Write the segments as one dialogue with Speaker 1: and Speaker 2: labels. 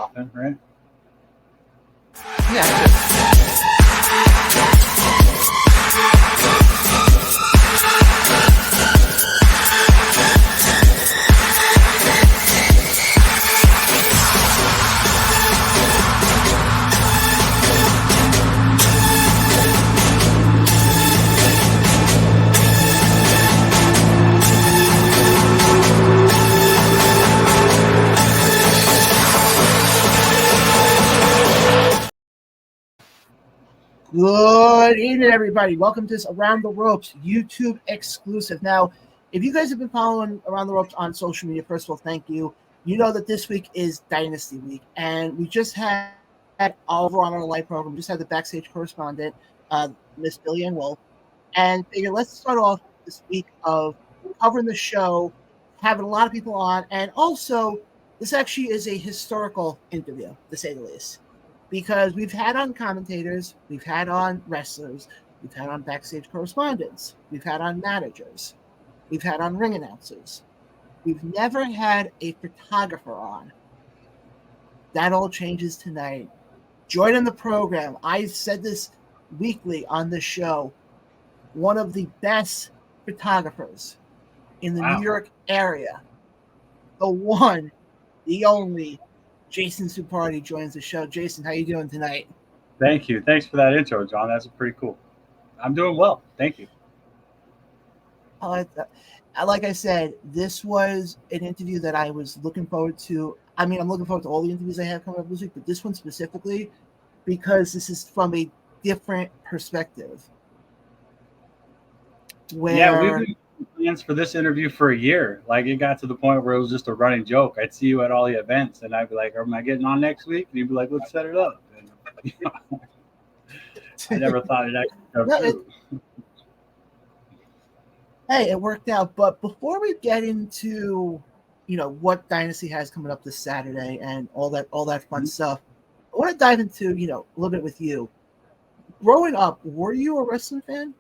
Speaker 1: often, right?
Speaker 2: Yeah. Good evening, everybody. Welcome to this Around the Ropes YouTube exclusive. Now, if you guys have been following Around the Ropes on social media, first of all, thank you. You know that this week is Dynasty Week, and we just had over on our live program, we just had the backstage correspondent, Miss Billy Ann Wolf, and figured let's start off this week of covering the show, having a lot of people on, and also this actually is a historical interview, to say the least. Because we've had on commentators, we've had on wrestlers, we've had on backstage correspondents, we've had on managers, we've had on ring announcers. We've never had a photographer on. That all changes tonight. Joining the program, I said this weekly on the show, one of the best photographers in the New York area. The one, the only, Jason Zuppardi joins the show. Jason, how you doing tonight?
Speaker 1: Thank you. Thanks for that intro, John. That's pretty cool. I'm doing well. Thank you.
Speaker 2: Like I said, this was an interview that I was looking forward to. I mean, I'm looking forward to all the interviews I have coming up this week, but this one specifically because this is from a different perspective.
Speaker 1: Yeah, we've been plans for this interview for a year. Like, it got to the point where it was just a running joke. I'd see you at all the events, and I'd be like, "Am I getting on next week?" And you'd be like, "Let's set it up." And, I never thought it'd actually come true.
Speaker 2: Hey, it worked out. But before we get into, what Dynasty has coming up this Saturday and all that fun stuff, I want to dive into, a little bit with you. Growing up, were you a wrestling fan?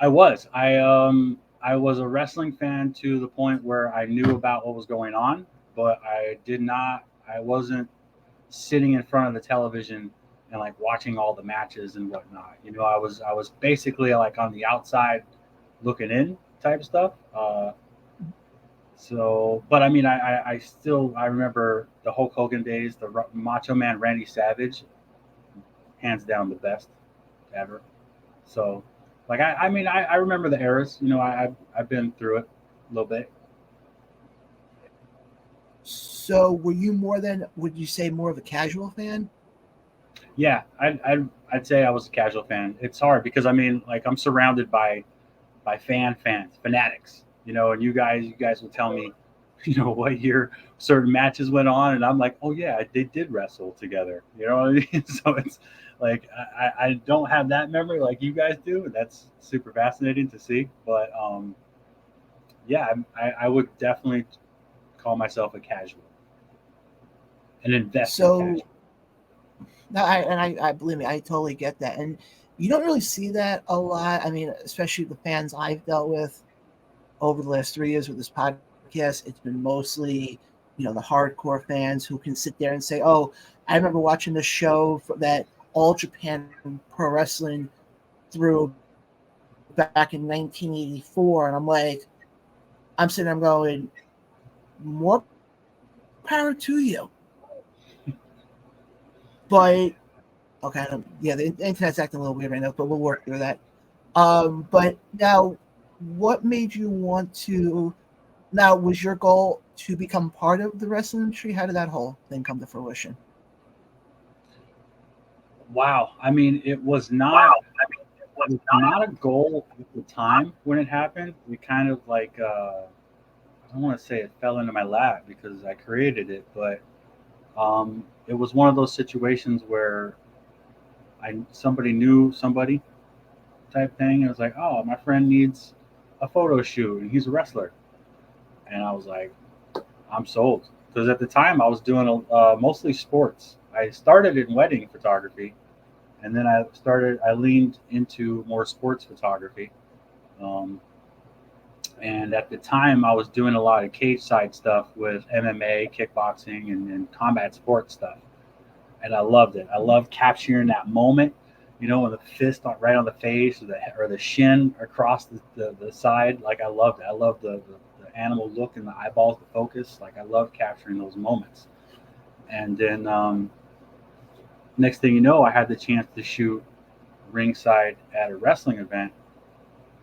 Speaker 1: I was. I was a wrestling fan to the point where I knew about what was going on, but I wasn't sitting in front of the television and like watching all the matches and whatnot. I was basically like on the outside looking in type stuff. But I mean, I remember the Hulk Hogan days, the Macho Man Randy Savage, hands down the best ever. So, like, I remember the eras. I've been through it a little bit.
Speaker 2: So, were you would you say more of a casual fan?
Speaker 1: Yeah, I'd say I was a casual fan. It's hard because I mean, like, I'm surrounded by fans, fanatics. And you guys will tell me, what year certain matches went on, and I'm like, oh yeah, they did wrestle together. You know what I mean? So it's like I don't have that memory like you guys do, and that's super fascinating to see. But yeah, I would definitely call myself a casual, an invested casual.
Speaker 2: No, I believe me, I totally get that, and you don't really see that a lot. I mean, especially the fans I've dealt with over the last 3 years with this podcast, it's been mostly, the hardcore fans who can sit there and say, "Oh, I remember watching the show that All Japan Pro Wrestling threw back in 1984," and I'm sitting there going, "More power to you." But okay, yeah, the internet's acting a little weird right now, but we'll work through that. But now, what made you want to? Now, was your goal to become part of the wrestling industry? How did that whole thing come to fruition?
Speaker 1: Wow, I mean, it was not a goal at the time when it happened. We kind of like I don't want to say it fell into my lap because I created it, but it was one of those situations where somebody knew somebody type thing. It was like, oh, my friend needs a photo shoot, and he's a wrestler, and I was like, I'm sold. Because at the time I was doing mostly sports. I started in wedding photography, and then I leaned into more sports photography. And at the time, I was doing a lot of cage side stuff with MMA, kickboxing, and combat sports stuff. And I loved it. I loved capturing that moment, with the fist right on the face or the shin across the side. Like I loved it. I loved the animal look and the eyeballs, the focus. Like I loved capturing those moments. And then next thing you know, I had the chance to shoot ringside at a wrestling event,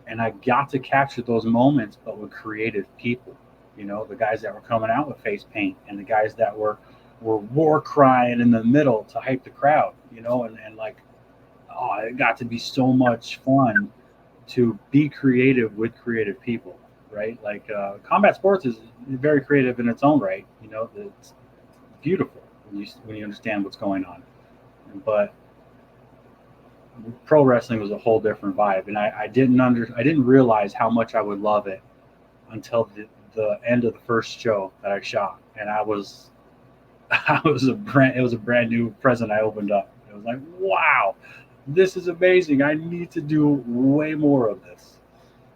Speaker 1: and I got to capture those moments, but with creative people. The guys that were coming out with face paint, and the guys that were war crying in the middle to hype the crowd. And like, oh, it got to be so much fun to be creative with creative people, right? Like combat sports is very creative in its own right. It's beautiful when you understand what's going on, but pro wrestling was a whole different vibe, and I didn't realize how much I would love it until the end of the first show that I shot, and it was a brand new present I opened up. It was like, wow, this is amazing. I need to do way more of this.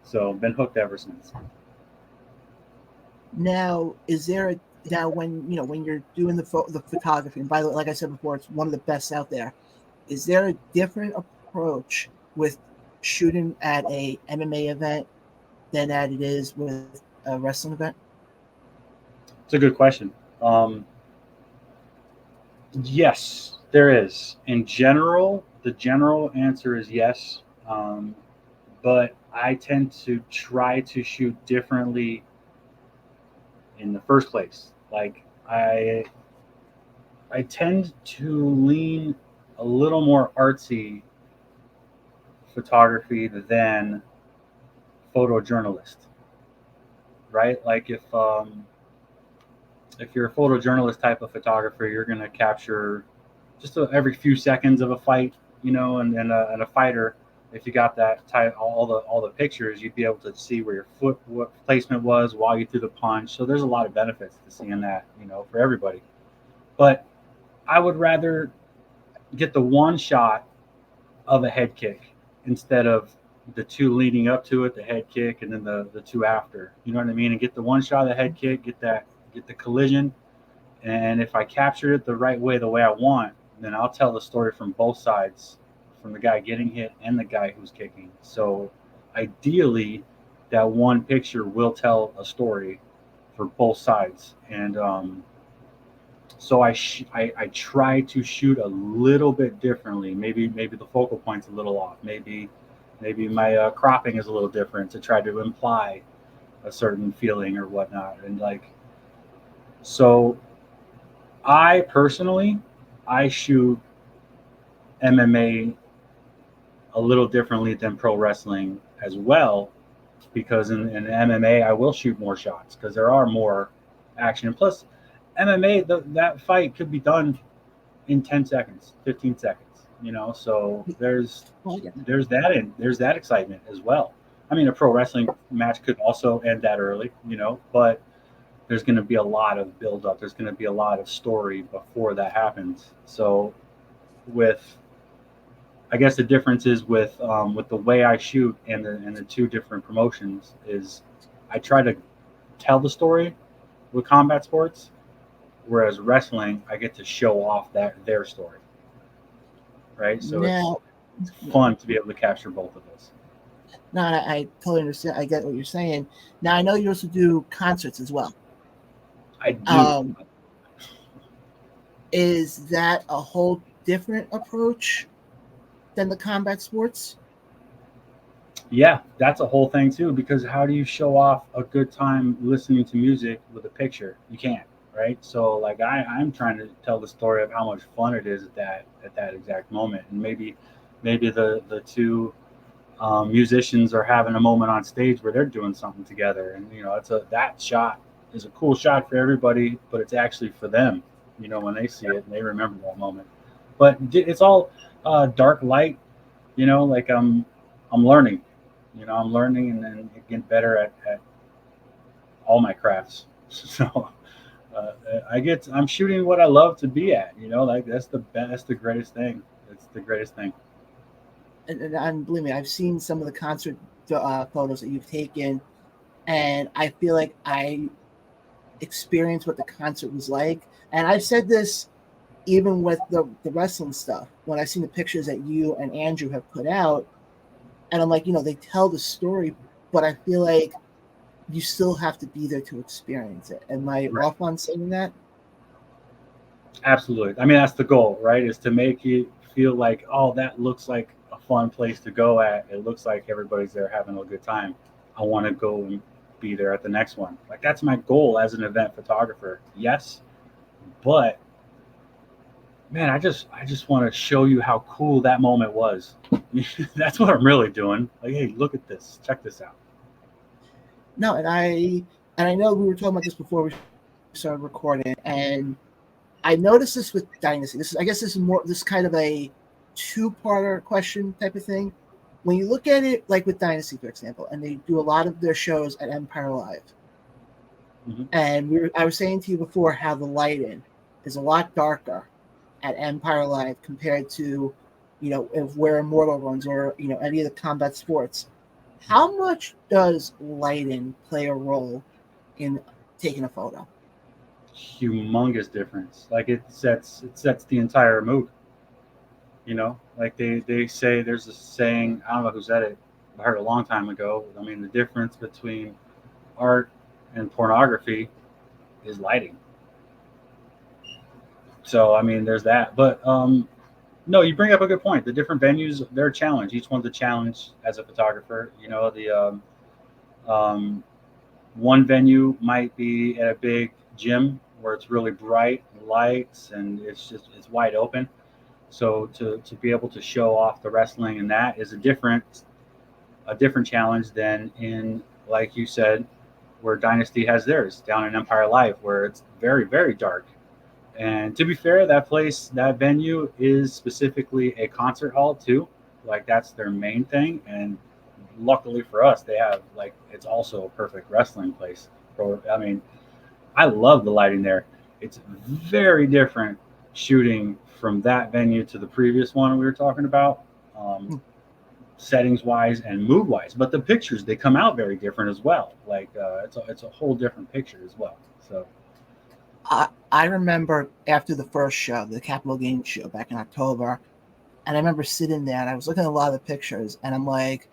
Speaker 1: So been hooked ever since.
Speaker 2: Now, when you're doing the photography, and by the way, like I said before, it's one of the best out there. Is there a different approach with shooting at a MMA event than that it is with a wrestling event?
Speaker 1: It's a good question. Yes, there is. In general, the general answer is yes. But I tend to try to shoot differently in the first place. Like I tend to lean a little more artsy photography than photojournalist, right? Like if you're a photojournalist type of photographer, you're going to capture just every few seconds of a fight, and a fighter. If you got that type, all the pictures, you'd be able to see where your foot what placement was while you threw the punch. So there's a lot of benefits to seeing that, for everybody. But I would rather get the one shot of a head kick instead of the two leading up to it, the head kick, and then the two after. You know what I mean? And get the one shot of the head kick, get the collision, and if I capture it the way I want, then I'll tell the story from both sides, from the guy getting hit and the guy who's kicking. So ideally, that one picture will tell a story for both sides, and so I try to shoot a little bit differently. Maybe the focal point's a little off. Maybe my cropping is a little different to try to imply a certain feeling or whatnot. And like, so I personally, I shoot MMA a little differently than pro wrestling as well, because in MMA I will shoot more shots because there are more action. Plus, MMA that fight could be done in 10 seconds, 15 seconds. So there's that excitement as well. I mean, a pro wrestling match could also end that early, but there's going to be a lot of build up. There's going to be a lot of story before that happens. So I guess the difference is with the way I shoot and the two different promotions is I try to tell the story with combat sports, whereas wrestling I get to show off their story, right? So it's fun to be able to capture both of those.
Speaker 2: No, I totally understand. I get what you're saying. Now I know you also do concerts as well.
Speaker 1: I do.
Speaker 2: Is that a whole different approach than the combat sports?
Speaker 1: Yeah, that's a whole thing too, because how do you show off a good time listening to music with a picture? You can't, right? So like I'm trying to tell the story of how much fun it is at that exact moment. And maybe the two musicians are having a moment on stage where they're doing something together, and that shot is a cool shot for everybody, but it's actually for them, when they see it and they remember that moment. But it's all dark light, like I'm learning, I'm learning and then getting better at all my crafts. So I'm shooting what I love to be at, like that's the greatest thing. It's the greatest thing.
Speaker 2: And believe me, I've seen some of the concert photos that you've taken, and I feel like I experienced what the concert was like. And I've said this even with the wrestling stuff. When I've seen the pictures that you and Andrew have put out, and I'm like, they tell the story, but I feel like you still have to be there to experience it. Am I
Speaker 1: Right.
Speaker 2: off on saying that?
Speaker 1: Absolutely. I mean, that's the goal, right? Is to make you feel like, oh, that looks like a fun place to go at. It looks like everybody's there having a good time. I want to go and be there at the next one. Like that's my goal as an event photographer. Yes, but man, I just want to show you how cool that moment was. That's what I'm really doing. Like, hey, look at this. Check this out.
Speaker 2: No, and I know we were talking about this before we started recording, and I noticed this with Dynasty. I guess this is more this kind of a two-parter question type of thing. When you look at it, like with Dynasty, for example, and they do a lot of their shows at Empire Live, and I was saying to you before how the lighting is a lot darker at Empire Live compared to, if where Immortal runs or any of the combat sports. How much does lighting play a role in taking a photo?
Speaker 1: Humongous difference. Like it sets the entire mood. Like they say there's a saying, I don't know who said it. I heard it a long time ago. I mean, the difference between art and pornography is lighting. So I mean, there's that. But no, you bring up a good point. The different venues, they're a challenge. Each one's a challenge as a photographer. The one venue might be at a big gym where it's really bright lights and it's wide open. So to be able to show off the wrestling and that is a different challenge than in, like you said, where Dynasty has theirs down in Empire Live, where it's very, very dark. And to be fair, that venue is specifically a concert hall too. Like that's their main thing. And luckily for us, they have like it's also a perfect wrestling place. I mean, I love the lighting there. It's very different shooting from that venue to the previous one we were talking about, um, settings wise and mood wise. But the pictures they come out very different as well. Like it's a whole different picture as well. So
Speaker 2: I remember after the first show, the Capital Games show back in October, and I remember sitting there and I was looking at a lot of the pictures, and I'm like,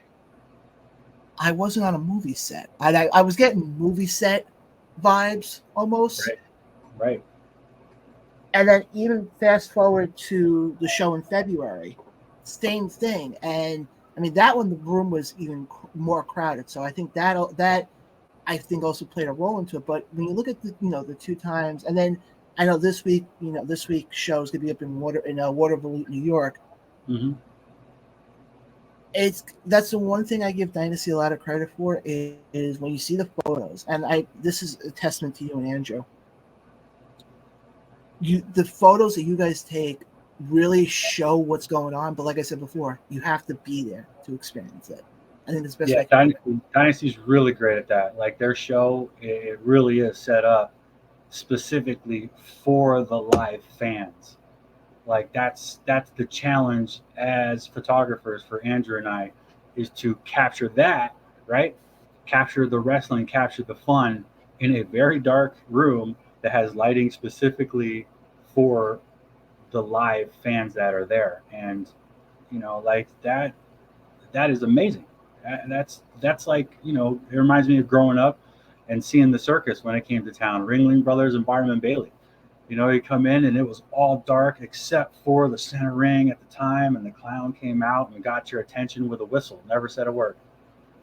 Speaker 2: I wasn't on a movie set. I was getting movie set vibes almost.
Speaker 1: right, right.
Speaker 2: And then even fast forward to the show in February, same thing. And I mean that one, the room was even more crowded. So I think that I think also played a role into it. But when you look at the two times, and then I know this week show is gonna be up in Watervilet, New York.
Speaker 1: Hmm.
Speaker 2: That's the one thing I give Dynasty a lot of credit for is when you see the photos, and this is a testament to you and Andrew. The photos that you guys take really show what's going on, but like I said before, you have to be there to experience it. I think that's the best
Speaker 1: Yeah,
Speaker 2: way I can put it.
Speaker 1: Dynasty's really great at that. Like their show, it really is set up specifically for the live fans. Like that's the challenge as photographers for Andrew and I is to capture that, right? Capture the wrestling, capture the fun in a very dark room that has lighting specifically for the live fans that are there. And like that is amazing. That's like it reminds me of growing up and seeing the circus when it came to town, Ringling Brothers and Barnum and Bailey. You come in and it was all dark except for the center ring at the time, and the clown came out and got your attention with a whistle. Never said a word.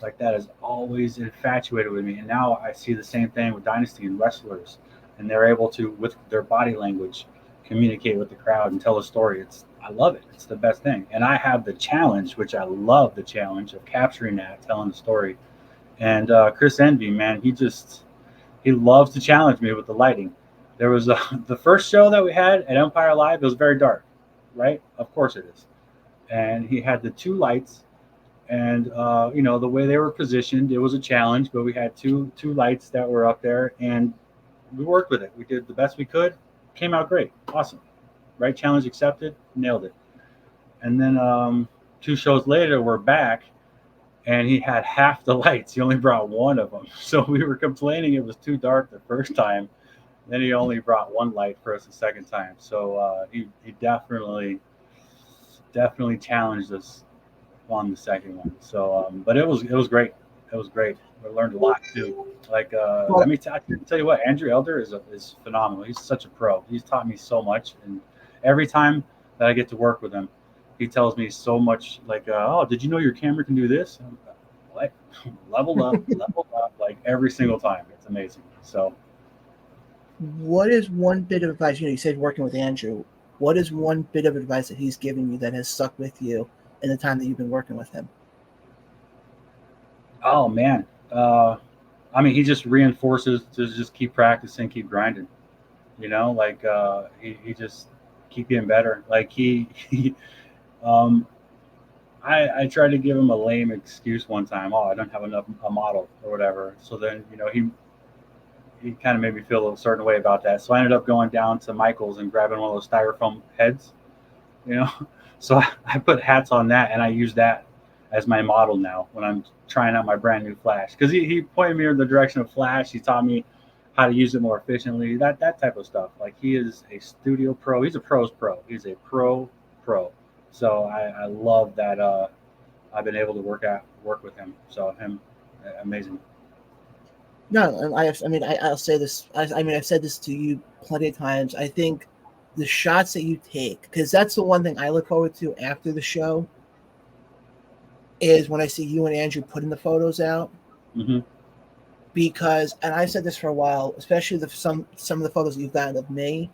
Speaker 1: Like that is always infatuated with me. And now I see the same thing with Dynasty and wrestlers, and they're able to, with their body language, communicate with the crowd and tell a story. I love it. It's the best thing. And I have the challenge, which I love the challenge of capturing that, telling the story. And Chris Envy, man, he loves to challenge me with the lighting. There was the first show that we had at Empire Live. It was very dark, right? Of course it is. And he had the two lights, and the way they were positioned, it was a challenge. But we had two lights that were up there, and we worked with it. We did the best we could. Came out great, awesome, right? Challenge accepted, nailed it. And then two shows later, we're back, and he had half the lights. He only brought one of them. So we were complaining it was too dark the first time. Then he only brought one light for us the second time. So he definitely challenged us on the second one. So, but it was great. It was great. I learned a lot too. Like,
Speaker 2: Well,
Speaker 1: I can tell you what, Andrew Elder is phenomenal. He's such a pro. He's taught me so much, and every time that I get to work with him, he tells me so much. Like, oh, did you know your camera can do this? I'm like, what? Level up, like every single time. It's amazing. So,
Speaker 2: what is one bit of advice? You said working with Andrew. What is one bit of advice that he's given you that has stuck with you in the time that you've been working with him?
Speaker 1: oh man, I mean, he just reinforces to just keep practicing, keep grinding. Like he just keep getting better. Like um, I tried to give him a lame excuse one time. Oh, I don't have enough a model or whatever. So then he kind of made me feel a certain way about that. So I ended up going down to Michael's and grabbing one of those styrofoam heads. You know, so I put hats on that, and I use that as my model now when I'm trying out my brand new flash, because he pointed me in the direction of flash. He taught me how to use it more efficiently, that type of stuff. Like, he is a studio pro. He's a pro's pro. He's a pro. So I love that I've been able to work with him. So him, amazing.
Speaker 2: No, I'll say this. I've said this to you plenty of times. I think the shots that you take, because that's the one thing I look forward to after the show, is when I see you and Andrew putting the photos out.
Speaker 1: Mm-hmm.
Speaker 2: Because, and I've said this for a while, especially some of the photos that you've gotten of me,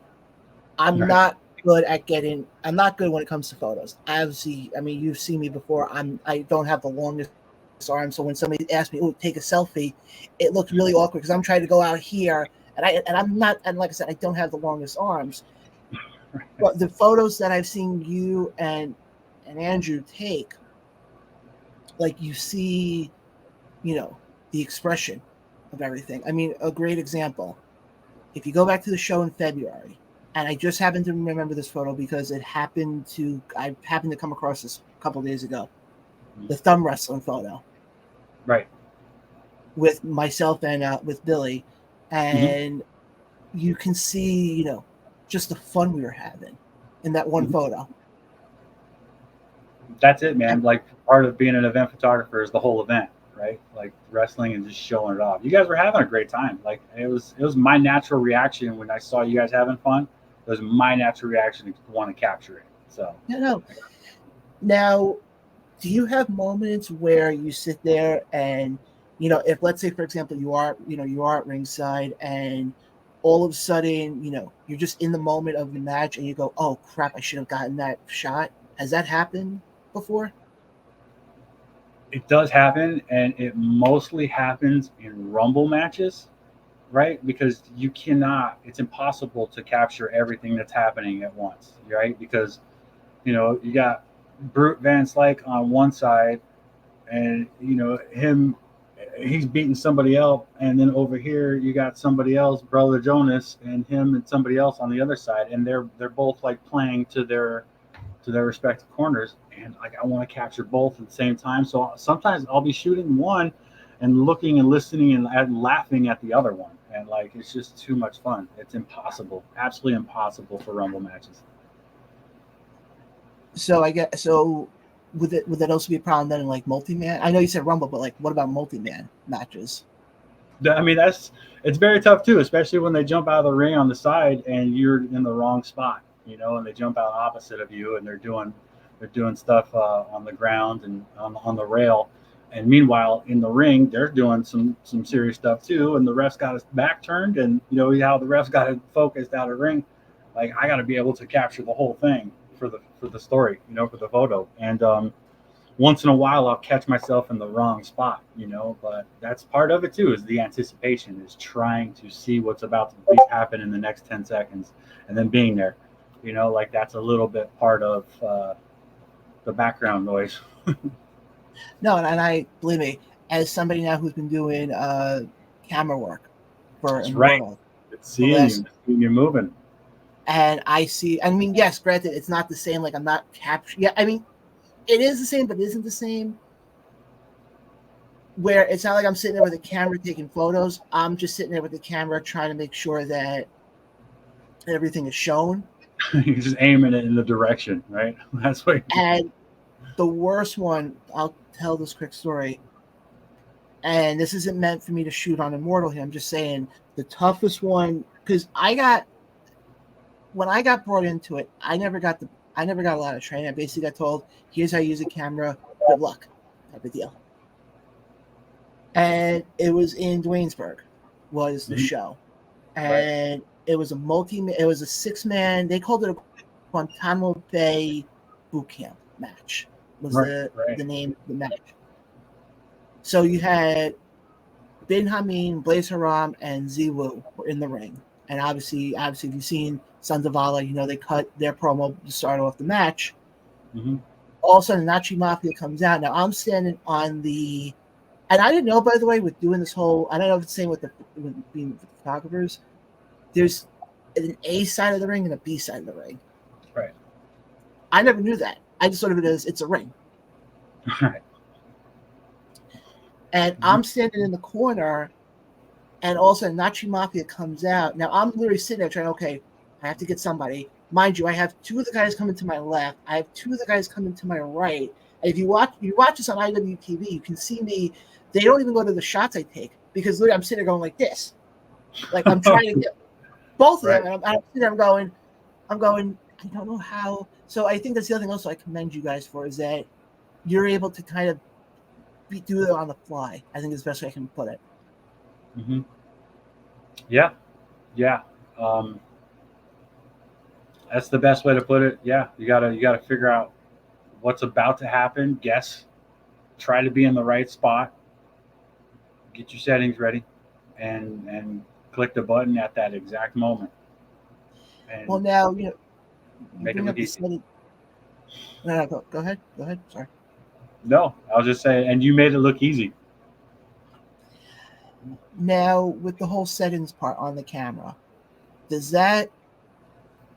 Speaker 2: I'm
Speaker 1: Right.
Speaker 2: not good at getting. I'm not good when it comes to photos. Obviously, I mean, you've seen me before. I don't have the longest arm, so when somebody asks me, "Oh, take a selfie," it looks really awkward because I'm trying to go out here, and I'm not. And like I said, I don't have the longest arms. But the photos that I've seen you and Andrew take, like, you see, the expression of everything. I mean, a great example. If you go back to the show in February, and I just happened to remember this photo because I happened to come across this a couple of days ago, the thumb wrestling photo
Speaker 1: Right.
Speaker 2: with myself and with Billy,
Speaker 1: Mm-hmm.
Speaker 2: and you can see, just the fun we were having in that one
Speaker 1: Mm-hmm.
Speaker 2: photo.
Speaker 1: That's it,
Speaker 2: And,
Speaker 1: man. Like, part of being an event photographer is the whole event, right? Like, wrestling and just showing it off. You guys were having a great time. Like, it was my natural reaction when I saw you guys having fun. It was my natural reaction to want to capture it. So,
Speaker 2: no. Now, do you have moments where you sit there and, if, let's say, for example, you are at ringside and all of a sudden, you're just in the moment of the match and you go, "Oh crap, I should have gotten that shot." Has that happened before?
Speaker 1: it does happen, and it mostly happens in Rumble matches, right? Because it's impossible to capture everything that's happening at once, right? Because you got Brute Van Slyke on one side, and he's beating somebody else, and then over here you got somebody else, Brother Jonas, and him and somebody else on the other side, and they're both like playing to their respective corners, and like I want to capture both at the same time. So sometimes I'll be shooting one and looking and listening and laughing at the other one, and like it's just too much fun. It's impossible, absolutely impossible for Rumble matches.
Speaker 2: So I get so would that also be a problem then in like multi-man? I know you said Rumble, but like what about multi-man matches?
Speaker 1: I mean, it's very tough too, especially when they jump out of the ring on the side and you're in the wrong spot, and they jump out opposite of you and they're doing stuff on the ground and on the rail, and meanwhile in the ring they're doing some serious stuff too, and the ref's got his back turned, and how the ref's got it focused out of the ring. Like, I got to be able to capture the whole thing for the story, for the photo, and once in a while I'll catch myself in the wrong spot, but that's part of it too, is the anticipation, is trying to see what's about to happen in the next 10 seconds and then being there, like that's a little bit part of the background noise.
Speaker 2: No, and I believe me, as somebody now who's been doing camera work for
Speaker 1: That's right.
Speaker 2: Immortal
Speaker 1: It's
Speaker 2: the
Speaker 1: seeing
Speaker 2: last,
Speaker 1: you, seeing you moving.
Speaker 2: and I see. I mean, yes, granted, it's not the same. Like, I'm not capturing. Yeah, I mean, it is the same, but it isn't the same. where it's not like I'm sitting there with a camera taking photos. I'm just sitting there with the camera trying to make sure that everything is shown.
Speaker 1: You're just aiming it in the direction, right? That's what.
Speaker 2: And the worst one, I'll tell this quick story. And this isn't meant for me to shoot on Immortal here. I'm just saying the toughest one, because when I got brought into it, I never got a lot of training. I basically got told, here's how you use a camera, good luck, type of deal. And it was in Dwaynesburg, was the show. And it was a 6-man, they called it a Guantanamo Bay boot camp match, was the name of the match. So you had Bin Hameen, Blaze Haram, and Ziwu were in the ring. And obviously, if you've seen Sons of Allah, you know they cut their promo to start off the match.
Speaker 1: Mm-hmm.
Speaker 2: All of a sudden, Nachi Mafia comes out. Now, I'm standing on the... And I didn't know, by the way, with doing this whole... I don't know if it's the same with being with the photographers. There's an A side of the ring and a B side of the ring.
Speaker 1: Right.
Speaker 2: I never knew that. I just thought of it as it's a ring.
Speaker 1: Right.
Speaker 2: And I'm standing in the corner, and all of a sudden, Nachi Mafia comes out. Now, I'm literally sitting there trying, okay, I have to get somebody. Mind you, I have 2 of the guys coming to my left. I have 2 of the guys coming to my right. And if you watch this on IWTV, you can see me. They don't even go to the shots I take because literally I'm sitting there going like this. Like I'm trying to get both of them. And I'm sitting there, I'm going, I don't know how. So I think that's the other thing also I commend you guys for is that you're able to kind of do it on the fly. I think is the best way I can put it.
Speaker 1: Mm-hmm. Yeah. That's the best way to put it. Yeah, you gotta figure out what's about to happen. Guess, try to be in the right spot. Get your settings ready, and click the button at that exact moment. And
Speaker 2: well, now you know.
Speaker 1: Make it look easy.
Speaker 2: No, go ahead. Sorry.
Speaker 1: No, I was just saying, and you made it look easy.
Speaker 2: Now, with the whole settings part on the camera, does that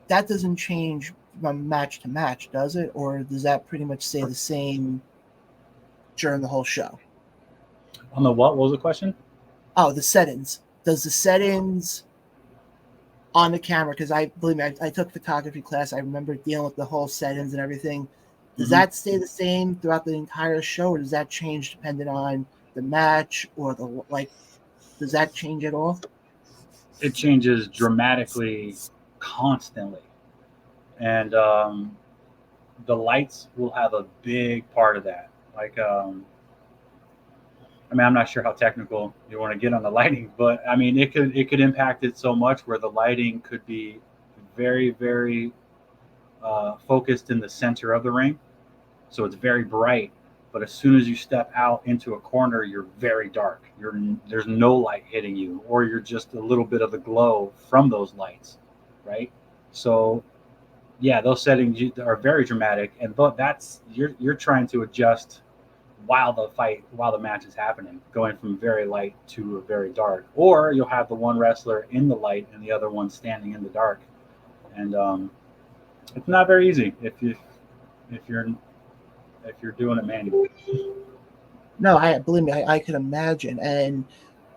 Speaker 2: doesn't change from match to match, does it? Or does that pretty much stay the same during the whole show?
Speaker 1: On the what? What was the question?
Speaker 2: Oh, the settings. Does the settings on the camera, because I took photography class, I remember dealing with the whole settings and everything. Does that stay the same throughout the entire show, or does that change depending on the match or does that change at all?
Speaker 1: It changes dramatically, constantly. And the lights will have a big part of that. Like, I'm not sure how technical you want to get on the lighting, but I mean, it could impact it so much where the lighting could be very, very focused in the center of the ring. So it's very bright, but as soon as you step out into a corner, you're very dark. There's no light hitting you, or you're just a little bit of the glow from those lights, right? So, yeah, those settings are very dramatic, but that's you're trying to adjust while the match is happening, going from very light to a very dark. Or you'll have the one wrestler in the light and the other one standing in the dark, and it's not very easy if you're doing it manually.
Speaker 2: No, believe me, I can imagine. And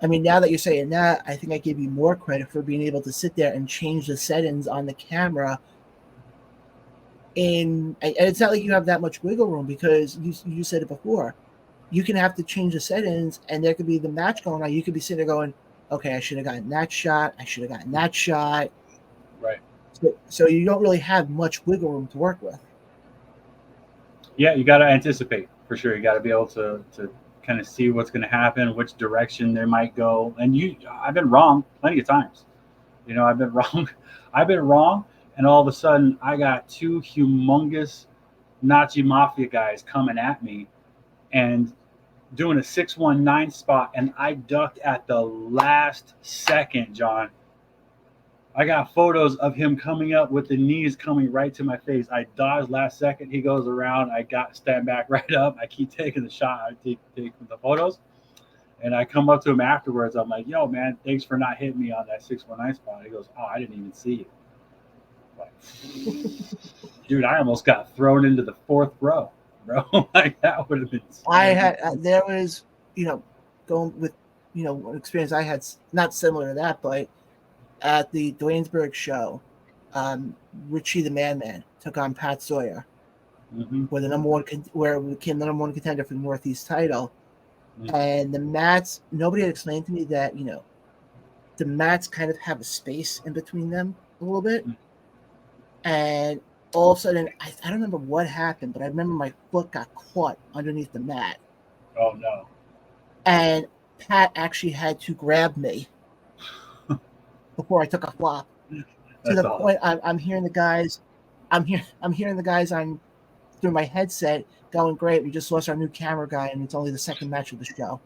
Speaker 2: I mean, now that you're saying that, I think I give you more credit for being able to sit there and change the settings on the camera. And it's not like you have that much wiggle room, because you said it before. You can have to change the settings, and there could be the match going on. You could be sitting there going, okay, I should have gotten that shot. I should have gotten that shot.
Speaker 1: Right.
Speaker 2: So you don't really have much wiggle room to work with.
Speaker 1: Yeah, you got to anticipate for sure. You got to be able to kind of see what's going to happen, which direction they might go. And I've been wrong plenty of times. I've been wrong. And all of a sudden I got 2 humongous Nazi Mafia guys coming at me and doing a 619 spot. And I ducked at the last second, John. I got photos of him coming up with the knees coming right to my face. I dodged last second. He goes around. I stand back right up. I keep taking the shot. I take the photos. And I come up to him afterwards. I'm like, yo, man, thanks for not hitting me on that 619 spot. He goes, oh, I didn't even see you. Like, dude, I almost got thrown into the 4th row, bro. Like, that would have been scary.
Speaker 2: There was, going with, an experience I had, not similar to that, but at the Dwaynesburg show, Richie the Man took on Pat Sawyer, where it became the number one contender for the Northeast title. And the mats, nobody had explained to me that, the mats kind of have a space in between them a little bit. And all of a sudden, I don't remember what happened, but I remember my foot got caught underneath the mat.
Speaker 1: Oh, no.
Speaker 2: And Pat actually had to grab me before I took a flop. To the point I'm hearing the guys, I'm hearing the guys on through my headset going, "Great, we just lost our new camera guy, and it's only the second match of the show."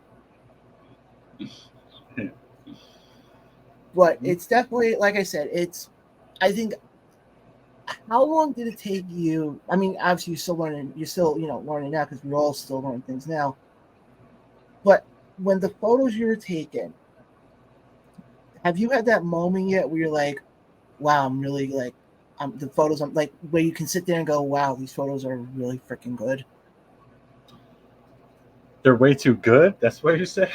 Speaker 2: But it's definitely, like I said, I think. How long did it take you? I mean, obviously you're still learning now because we're all still learning things now. But when the photos you were taking, have you had that moment yet where you're like, wow, I'm really like, the photos, I'm like, where you can sit there and go, wow, these photos are really freaking good?
Speaker 1: They're way too good? That's what you said?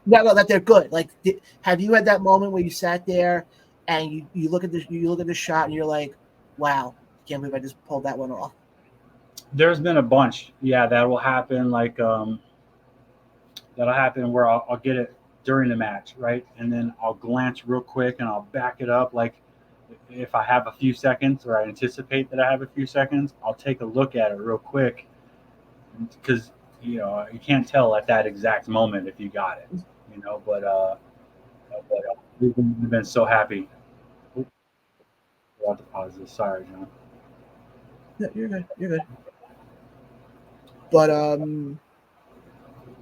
Speaker 2: No, that they're good. Like, have you had that moment where you sat there and you look at the shot and you're like, wow, can't believe I just pulled that one off?
Speaker 1: There's been a bunch. Yeah, that will happen. Like, that'll happen where I'll get it during the match, right? And then I'll glance real quick and I'll back it up. Like, if I have a few seconds or I anticipate that I have a few seconds, I'll take a look at it real quick because, you can't tell at that exact moment if you got it, but we've been so happy. I'll have to pause this. Sorry, John.
Speaker 2: No, you're good. You're good. But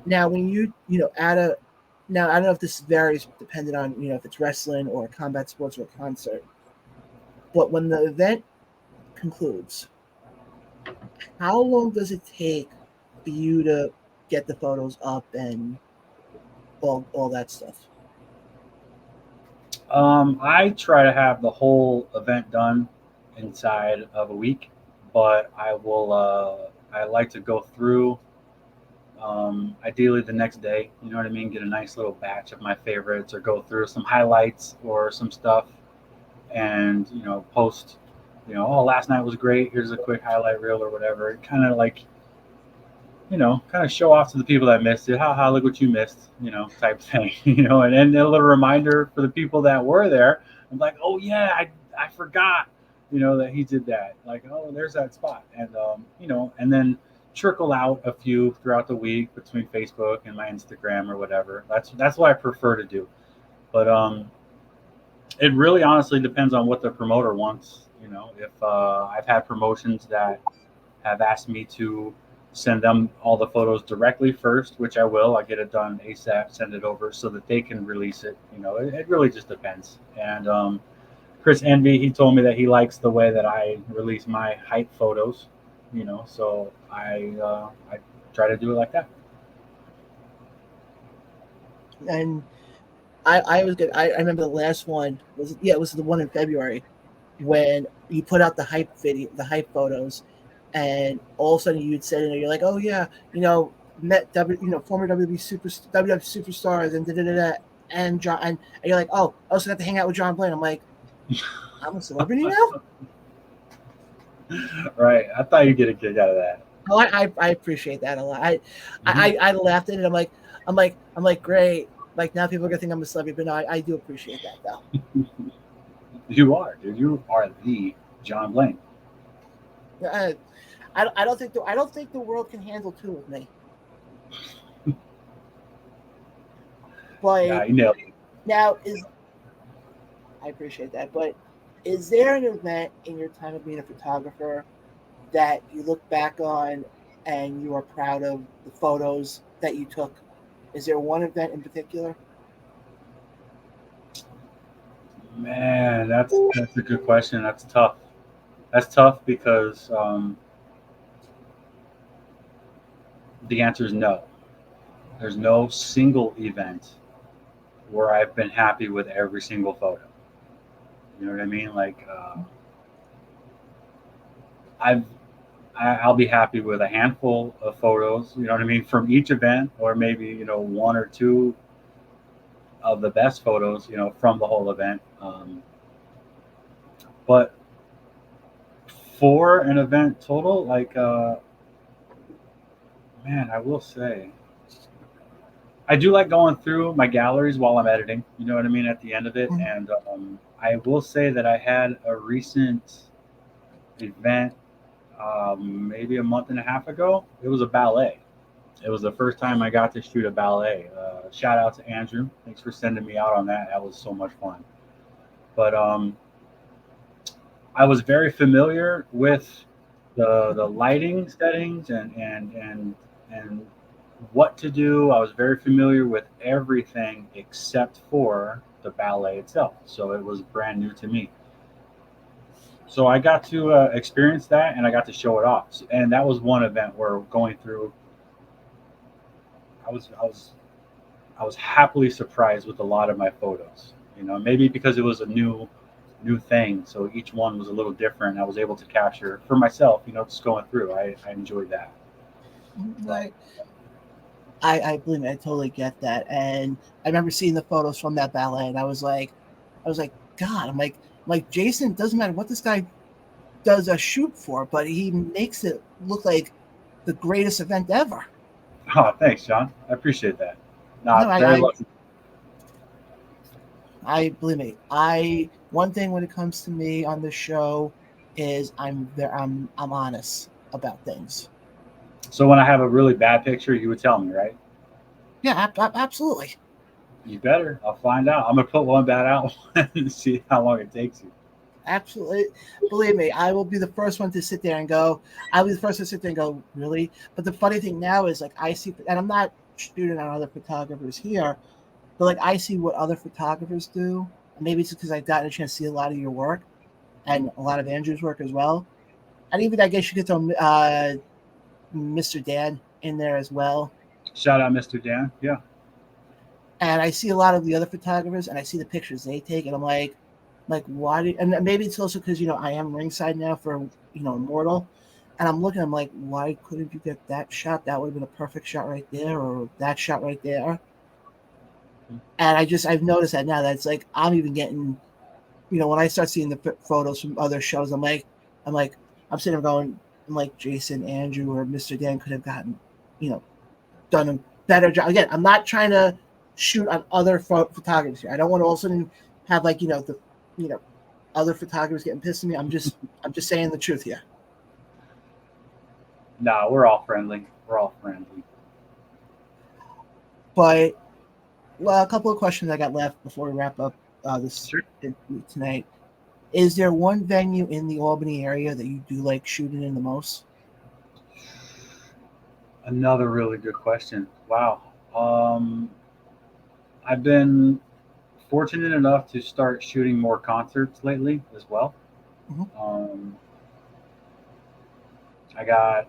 Speaker 2: now when now I don't know if this varies depending on if it's wrestling or combat sports or a concert. But when the event concludes, how long does it take for you to get the photos up and all that stuff?
Speaker 1: I try to have the whole event done inside of a week, but I will. I like to go through. Ideally, the next day. You know what I mean? Get a nice little batch of my favorites, or go through some highlights or some stuff, and post. Oh, last night was great. Here's a quick highlight reel or whatever. It kind of like kind of show off to the people that missed it. Ha, look what you missed, type thing, and then a little reminder for the people that were there. I'm like, oh yeah, I forgot, that he did that. Like, oh, there's that spot. And, and then trickle out a few throughout the week between Facebook and my Instagram or whatever. That's what I prefer to do. But, it really honestly depends on what the promoter wants. If I've had promotions that have asked me to send them all the photos directly first, which I will. I get it done ASAP, send it over so that they can release it. It really just depends. And Chris Envy, he told me that he likes the way that I release my hype photos. So I try to do it like that.
Speaker 2: And I was good. I remember the last one it was the one in February when you put out the hype photos, and all of a sudden you'd say, you're like, oh yeah, met former WWF superstars and and John, and you're like, oh, I also got to hang out with John Blaine. I'm like, I'm a celebrity now.
Speaker 1: Right. I thought you'd get a kick out of that.
Speaker 2: Oh, I appreciate that a lot. I laughed at it. I'm like, great. Like, now people are gonna think I'm a celebrity, but no, I do appreciate that though.
Speaker 1: You are, dude. You are the John Blaine.
Speaker 2: I don't think the world can handle two of me. But
Speaker 1: yeah, you nailed it.
Speaker 2: Now I appreciate that. But is there an event in your time of being a photographer that you look back on and you are proud of the photos that you took? Is there one event in particular?
Speaker 1: Man, that's a good question. That's tough. That's tough because the answer is no. There's no single event where I've been happy with every single photo. You know what I mean? Like, I'll be happy with a handful of photos, you know what I mean, from each event, or maybe, one or two of the best photos, from the whole event. But for an event total, like, man, I will say, I do like going through my galleries while I'm editing, you know what I mean, at the end of it.
Speaker 2: Mhm.
Speaker 1: And I will say that I had a recent event, maybe a month and a half ago. It was a ballet. It was the first time I got to shoot a ballet. Shout out to Andrew. Thanks for sending me out on that. That was so much fun. But I was very familiar with the lighting settings and what to do. I was very familiar with everything except for the ballet itself. So it was brand new to me. So I got to experience that, and I got to show it off. And that was one event where going through, I was I was I was happily surprised with a lot of my photos. Maybe because it was a new thing, so each one was a little different. I was able to capture for myself. Just going through. I enjoyed that.
Speaker 2: Like, I believe me, I totally get that. And I remember seeing the photos from that ballet, and I was like, God, I'm like, Jason, doesn't matter what this guy does a shoot for, but he makes it look like the greatest event ever.
Speaker 1: Oh, thanks, John. I appreciate that.
Speaker 2: No,
Speaker 1: Not very lucky.
Speaker 2: I believe me. One thing when it comes to me on the show is I'm honest about things.
Speaker 1: So when I have a really bad picture, you would tell me, right?
Speaker 2: Yeah, absolutely.
Speaker 1: You better. I'll find out. I'm gonna put one bad out and see how long it takes you.
Speaker 2: Absolutely. Believe me, I will be the first one to sit there and go, I'll be the first to sit there and go, really? But the funny thing now is, like, I see, and I'm not shooting on other photographers here, but like I see what other photographers do. Maybe it's because I've gotten a chance to see a lot of your work and a lot of Andrew's work as well. And even I guess you could throw Mr. Dan in there as well.
Speaker 1: Shout out, Mr. Dan. Yeah.
Speaker 2: And I see a lot of the other photographers, and I see the pictures they take, and I'm like, why? And maybe it's also because I am ringside now for Immortal, and I'm looking, I'm like, why couldn't you get that shot? That would have been a perfect shot right there, or that shot right there. And I've noticed that now that it's like I'm even getting, when I start seeing the photos from other shows, I'm like, I'm sitting there going, I'm like, Jason, Andrew, or Mr. Dan could have gotten, you know, done a better job. Again, I'm not trying to shoot on other photographers here. I don't want to all of a sudden have like the you know other photographers getting pissed at me. I'm just saying the truth here.
Speaker 1: No, we're all friendly. We're all friendly.
Speaker 2: But well, a couple of questions I got left before we wrap up this
Speaker 1: Sure.
Speaker 2: tonight. Is there one venue in the Albany area that you do like shooting in the most?
Speaker 1: Another really good question. Wow. Um, I've been fortunate enough to start shooting more concerts lately as well.
Speaker 2: Mhm.
Speaker 1: Um, I got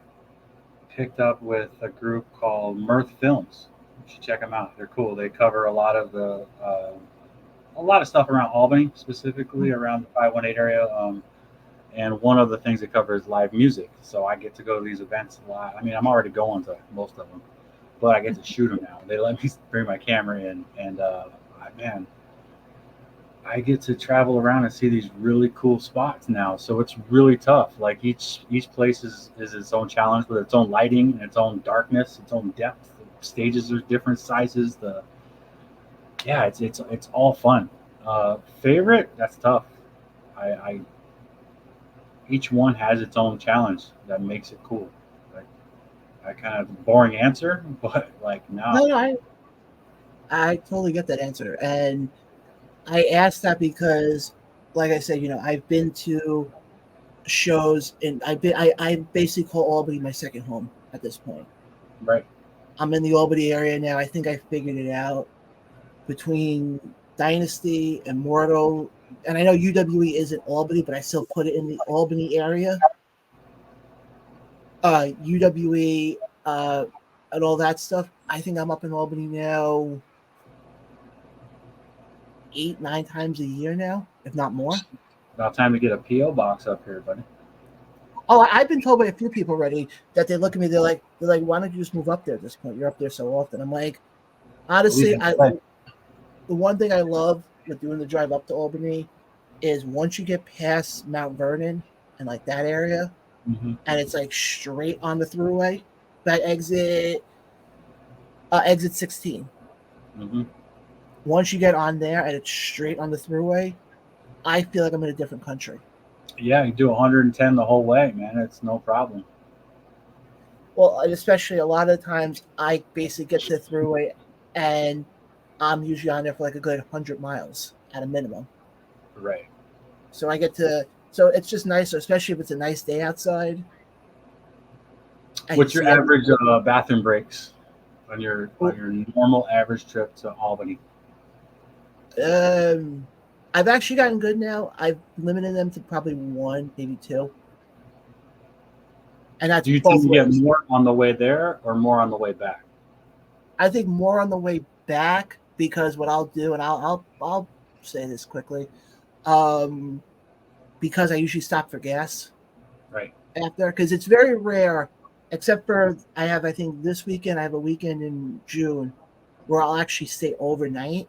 Speaker 1: picked up with a group called Mirth Films. You should check them out. They're cool. They cover a lot of stuff around Albany, specifically around the 518 area. And one of the things they cover is live music. So I get to go to these events a lot. I mean, I'm already going to most of them, but I get to shoot them now. They let me bring my camera in, and man, I get to travel around and see these really cool spots now. So it's really tough. Like each place is its own challenge with its own lighting and its own darkness, its own depth. The stages are different sizes. It's all fun. Favorite? That's tough. I Each one has its own challenge that makes it cool. Like I kind of boring answer, but like
Speaker 2: No,
Speaker 1: no,
Speaker 2: no, I totally get that answer, and I asked that because, like I said, I've been to shows, and I basically call Albany my second home at this point.
Speaker 1: right?
Speaker 2: I'm in the Albany area now. I think I figured it out between Dynasty and Mortal, and I know UWE isn't Albany, but I still put it in the Albany area. UWE and all that stuff. I think I'm up in Albany now 8, 9 times a year now, if not more.
Speaker 1: About time to get a PO box up here, buddy.
Speaker 2: Oh, I've been told by a few people already that they look at me. They're like, why don't you just move up there at this point? You're up there so often. I'm like,
Speaker 1: At least
Speaker 2: honestly,
Speaker 1: it's like,
Speaker 2: the one thing I love with doing the drive up to Albany is once you get past Mount Vernon and like that area,
Speaker 1: mhm,
Speaker 2: and it's like straight on the throughway, that exit 16.
Speaker 1: mhm.
Speaker 2: Once you get on there and it's straight on the throughway, I feel like I'm in a different country.
Speaker 1: Yeah, you do 110 the whole way, man. It's no problem.
Speaker 2: Well, especially a lot of the times I basically get to the throughway and I'm usually on there for like a good 100 miles at a minimum.
Speaker 1: Right.
Speaker 2: So so it's just nicer, especially if it's a nice day outside. And you
Speaker 1: What's your
Speaker 2: see
Speaker 1: average bathroom breaks on your normal average trip to Albany?
Speaker 2: um, I've actually gotten good now. I've limited them to probably one, maybe two. And that's
Speaker 1: Do you tend
Speaker 2: both
Speaker 1: to get
Speaker 2: ways.
Speaker 1: more on the way there or more on the way back?
Speaker 2: I think more on the way back because what I'll do, and I'll say this quickly, um, because I usually stop for gas
Speaker 1: Right.
Speaker 2: after, because it's very rare, except for I think this weekend I have a weekend in June where I'll actually stay overnight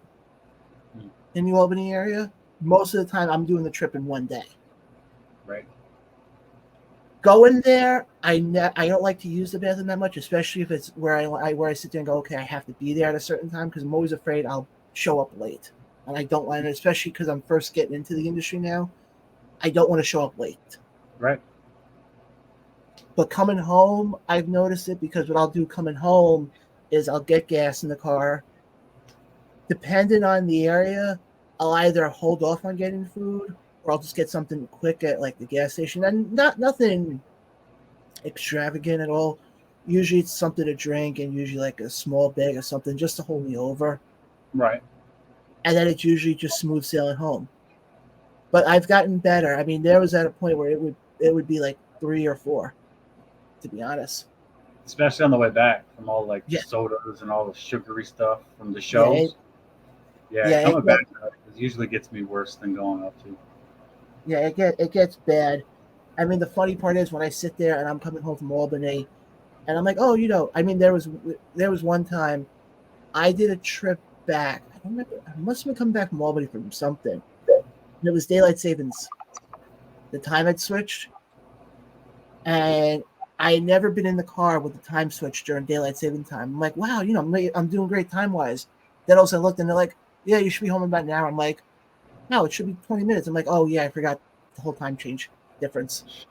Speaker 1: Mm.
Speaker 2: in the Albany area. Most of the time, I'm doing the trip in one day.
Speaker 1: Right.
Speaker 2: Going there, I don't like to use the bathroom that much, especially if it's where I sit there and go, okay, I have to be there at a certain time because I'm always afraid I'll show up late, and I don't want it, especially because I'm first getting into the industry now. I don't want to show up late.
Speaker 1: Right.
Speaker 2: But coming home, I've noticed it because what I'll do coming home is I'll get gas in the car. Depending on the area, I'll either hold off on getting food or I'll just get something quick at like the gas station, and nothing extravagant at all. Usually it's something to drink and usually like a small bag or something just to hold me over.
Speaker 1: Right.
Speaker 2: And then it's usually just smooth sailing home. But I've gotten better. I mean, there was at a point where it would be like 3 or 4, to be honest.
Speaker 1: Especially on the way back from all like the
Speaker 2: Yeah,
Speaker 1: sodas and all the sugary stuff from the
Speaker 2: yeah,
Speaker 1: shows. Yeah,
Speaker 2: yeah,
Speaker 1: coming back it usually gets me worse than going up to.
Speaker 2: yeah. It gets bad. I mean, the funny part is when I sit there and I'm coming home from Albany, and I'm like, oh, I mean, there was one time I did a trip back. I don't remember. I must have been coming back from Albany from something. And it was daylight savings. The time had switched, and I had never been in the car with the time switch during daylight saving time. I'm like, wow, I'm doing great time wise. Then also I looked and they're like, yeah, you should be home in about an hour. I'm like, no, it should be 20 minutes. I'm like, oh yeah, I forgot the whole time change difference.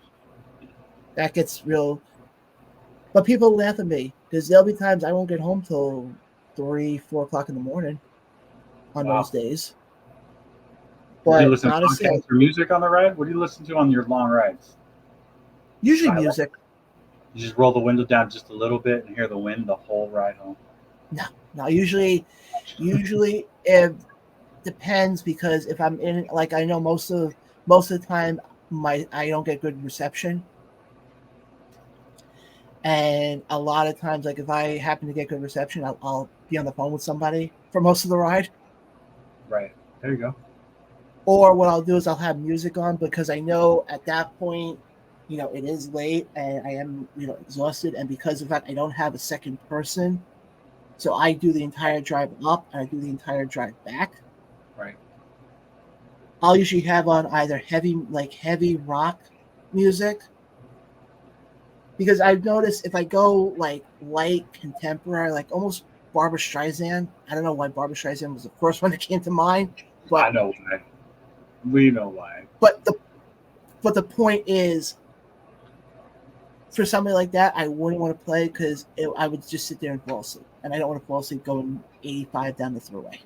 Speaker 2: That gets real. But people laugh at me because there'll be times I won't get home till 3, 4 o'clock in the morning on those
Speaker 1: Wow.
Speaker 2: days.
Speaker 1: Do you
Speaker 2: But
Speaker 1: listen to
Speaker 2: honestly,
Speaker 1: podcasts or music on the ride? What do you listen to on your long rides?
Speaker 2: usually
Speaker 1: Silent.
Speaker 2: music.
Speaker 1: You just roll the window down just a little bit and hear the wind the whole ride home.
Speaker 2: No, no. Usually it depends because if I'm in, like, I know most of the time I don't get good reception, and a lot of times, like if I happen to get good reception, I'll be on the phone with somebody for most of the ride.
Speaker 1: Right. There you go.
Speaker 2: Or what I'll do is I'll have music on because I know at that point, it is late and I am, exhausted. And because of that, I don't have a second person. So I do the entire drive up and I do the entire drive back.
Speaker 1: Right.
Speaker 2: I'll usually have on either heavy rock music because I've noticed if I go like light contemporary, like almost Barbara Streisand. I don't know why Barbara Streisand was the first one that came to mind,
Speaker 1: I
Speaker 2: but
Speaker 1: know why. We know why.
Speaker 2: but the but the point is, for somebody like that, I wouldn't want to play because I would just sit there and fall asleep, and I don't want to fall asleep going 85 down the throughway.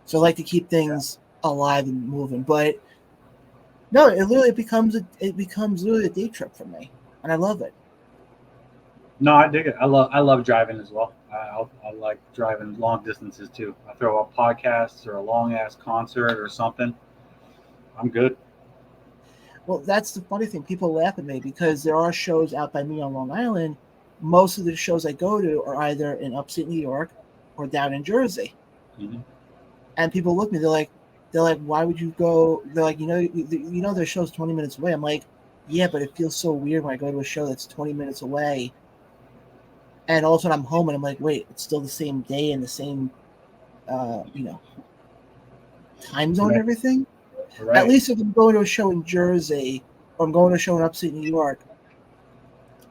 Speaker 2: So I like to keep things alive and moving. But no, it becomes literally a day trip for me, and I love it.
Speaker 1: No, I dig it. I love driving as well. I like driving long distances too. I throw up podcasts or a long ass concert or something. I'm good.
Speaker 2: Well, that's the funny thing. People laugh at me because there are shows out by me on Long Island. Most of the shows I go to are either in upstate New York or down in Jersey.
Speaker 1: Hmm.
Speaker 2: And people look at me, they're like, they're like, why would you go? They're like, their show's 20 minutes away. I'm like, yeah, but it feels so weird when I go to a show that's 20 minutes away. And all of a sudden I'm home and I'm like, wait, it's still the same day and the same, time zone and everything.
Speaker 1: Right.
Speaker 2: At least if I'm going to a show in Jersey or I'm going to a show in upstate New York,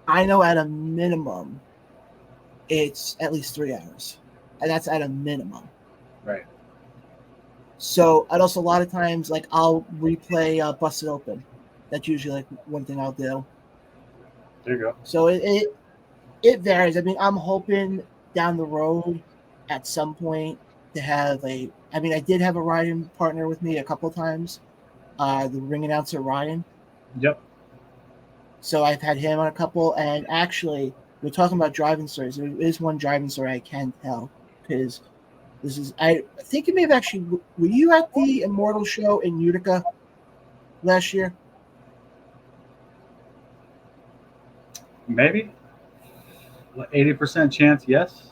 Speaker 2: I know at a minimum it's at least 3 hours. And that's at a minimum.
Speaker 1: Right.
Speaker 2: So, and also a lot of times, like, I'll replay Busted Open. That's usually like one thing I'll do.
Speaker 1: There you go.
Speaker 2: So it varies. I mean, I'm hoping down the road at some point to have I did have a riding partner with me a couple of times. The ring announcer Ryan.
Speaker 1: Yep.
Speaker 2: So I've had him on a couple, and actually, we're talking about driving stories. There is one driving story I can tell because I think you may have actually. Were you at the Immortal show in Utica last year?
Speaker 1: Maybe 80% chance, yes.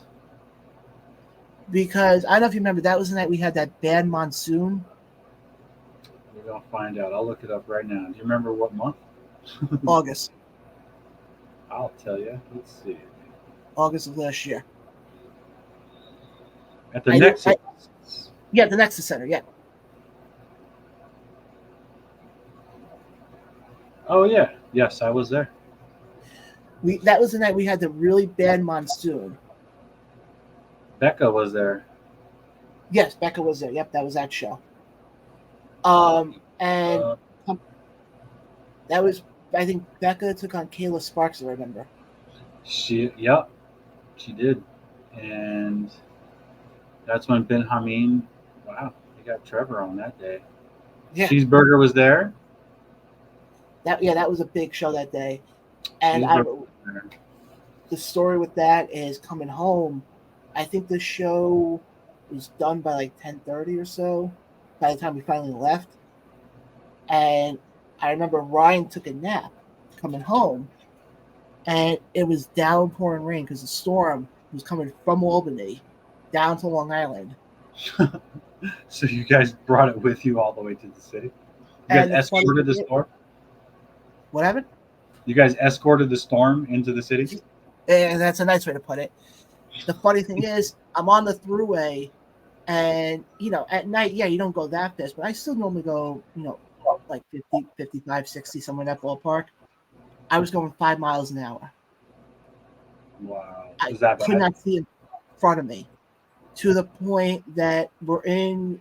Speaker 2: Because I don't know if you remember, that was the night we had that bad monsoon.
Speaker 1: We're gonna find out. I'll look it up right now. Do you remember what month?
Speaker 2: August.
Speaker 1: I'll tell you. Let's see.
Speaker 2: August of last year.
Speaker 1: At the Nexus.
Speaker 2: Yeah, the Nexus Center. Yeah.
Speaker 1: Oh yeah. Yes, I was there.
Speaker 2: That was the night we had the really bad monsoon.
Speaker 1: Becca was there.
Speaker 2: Yes, Becca was there. Yep, that was that show. And that was, I think Becca took on Kayla Sparks, I remember.
Speaker 1: She did. And that's when Ben Hameen, wow, he got Trevor on that day. Yeah. Cheeseburger was there.
Speaker 2: That was a big show that day. And the story with that is coming home. I think the show was done by like 10:30 or so by the time we finally left. And I remember Ryan took a nap coming home, and it was downpouring rain because the storm was coming from Albany down to Long Island.
Speaker 1: So you guys brought it with you all the way to the city? You guys escorted the storm?
Speaker 2: What happened?
Speaker 1: You guys escorted the storm into the city?
Speaker 2: And that's a nice way to put it. The funny thing is, I'm on the thruway, and, at night, yeah, you don't go that fast, but I still normally go, like 50, 55, 60, somewhere in that ballpark. I was going 5 miles an hour.
Speaker 1: Wow.
Speaker 2: I could not see in front of me, to the point that we're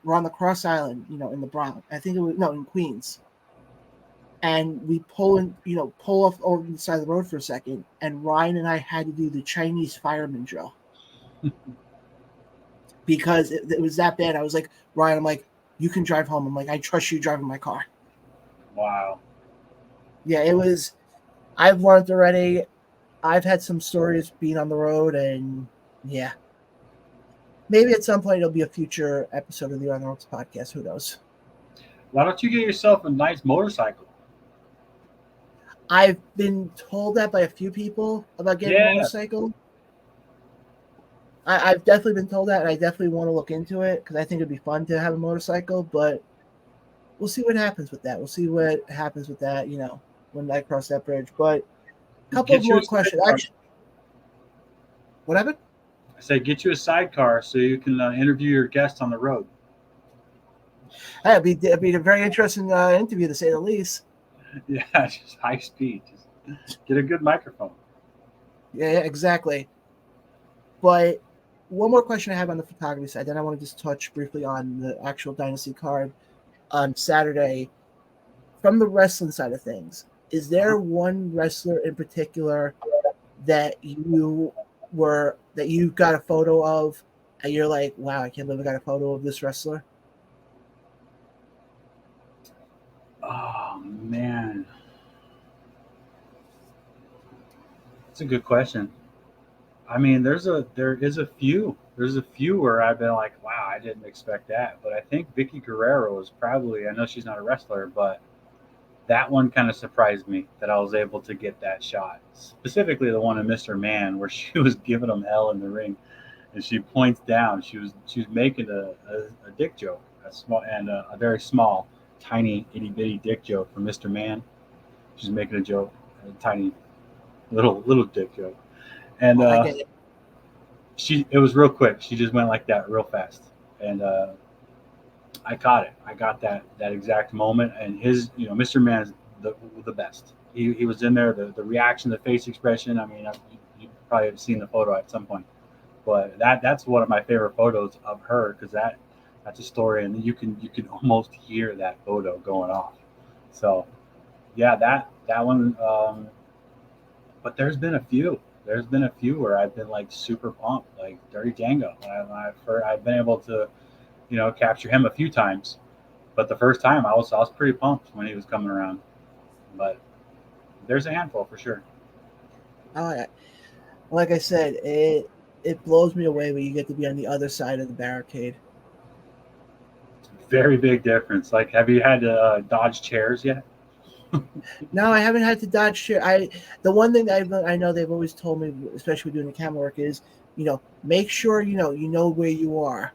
Speaker 2: on the Cross Island, in the Bronx. I think it was, in Queens. And we pull off over the side of the road for a second, and Ryan and I had to do the Chinese fireman drill. Because it was that bad. I was like, Ryan, I'm like, you can drive home. I'm like, I trust you driving my car.
Speaker 1: Wow.
Speaker 2: Yeah, it was. I've learned already. I've had some stories being on the road, and yeah. Maybe at some point it'll be a future episode of the On the Ropes podcast. Who knows?
Speaker 1: Why don't you get yourself a nice motorcycle?
Speaker 2: I've been told that by a few people about getting a motorcycle. I've definitely been told that, and I definitely want to look into it because I think it'd be fun to have a motorcycle, but we'll see what happens with that. We'll see what happens with that, when I cross that bridge. But a couple of more questions. Actually, what happened?
Speaker 1: I said get you a sidecar so you can interview your guests on the road.
Speaker 2: It'd be a very interesting interview, to say the least.
Speaker 1: Yeah, just high speed. Just get a good microphone.
Speaker 2: Yeah, exactly. But one more question I have on the photography side, then I want to just touch briefly on the actual Dynasty card on Saturday. From the wrestling side of things, is there one wrestler in particular that you got a photo of and you're like, wow, I can't believe I got a photo of this wrestler?
Speaker 1: Oh man, that's a good question. I mean, there is a few where I've been like, wow, I didn't expect that. But I think Vicky Guerrero is probably, I know she's not a wrestler, but that one kind of surprised me that I was able to get that shot. Specifically the one of Mr. Man where she was giving him hell in the ring and she points down. She was making a dick joke. a very small, tiny, itty bitty dick joke from Mr. Man. She's making a joke, a tiny, little dick joke, and
Speaker 2: I get it.
Speaker 1: it was real quick. She just went like that real fast, and I caught it. I got that exact moment, and Mr. Man's the best. He was in there. The reaction, the face expression. I mean, you probably have seen the photo at some point, but that's one of my favorite photos of her because that's a story, and you can almost hear that photo going off. So yeah, that one. But there's been a few. There's been a few where I've been like super pumped, like Dirty Django. I've been able to capture him a few times, but the first time I was pretty pumped when he was coming around. But there's a handful for sure.
Speaker 2: Like I said, it blows me away when you get to be on the other side of the barricade.
Speaker 1: Very big difference. Like, have you had to dodge chairs yet?
Speaker 2: No, I haven't had to dodge chair. The one thing I know they've always told me, especially doing the camera work, is make sure you know where you are.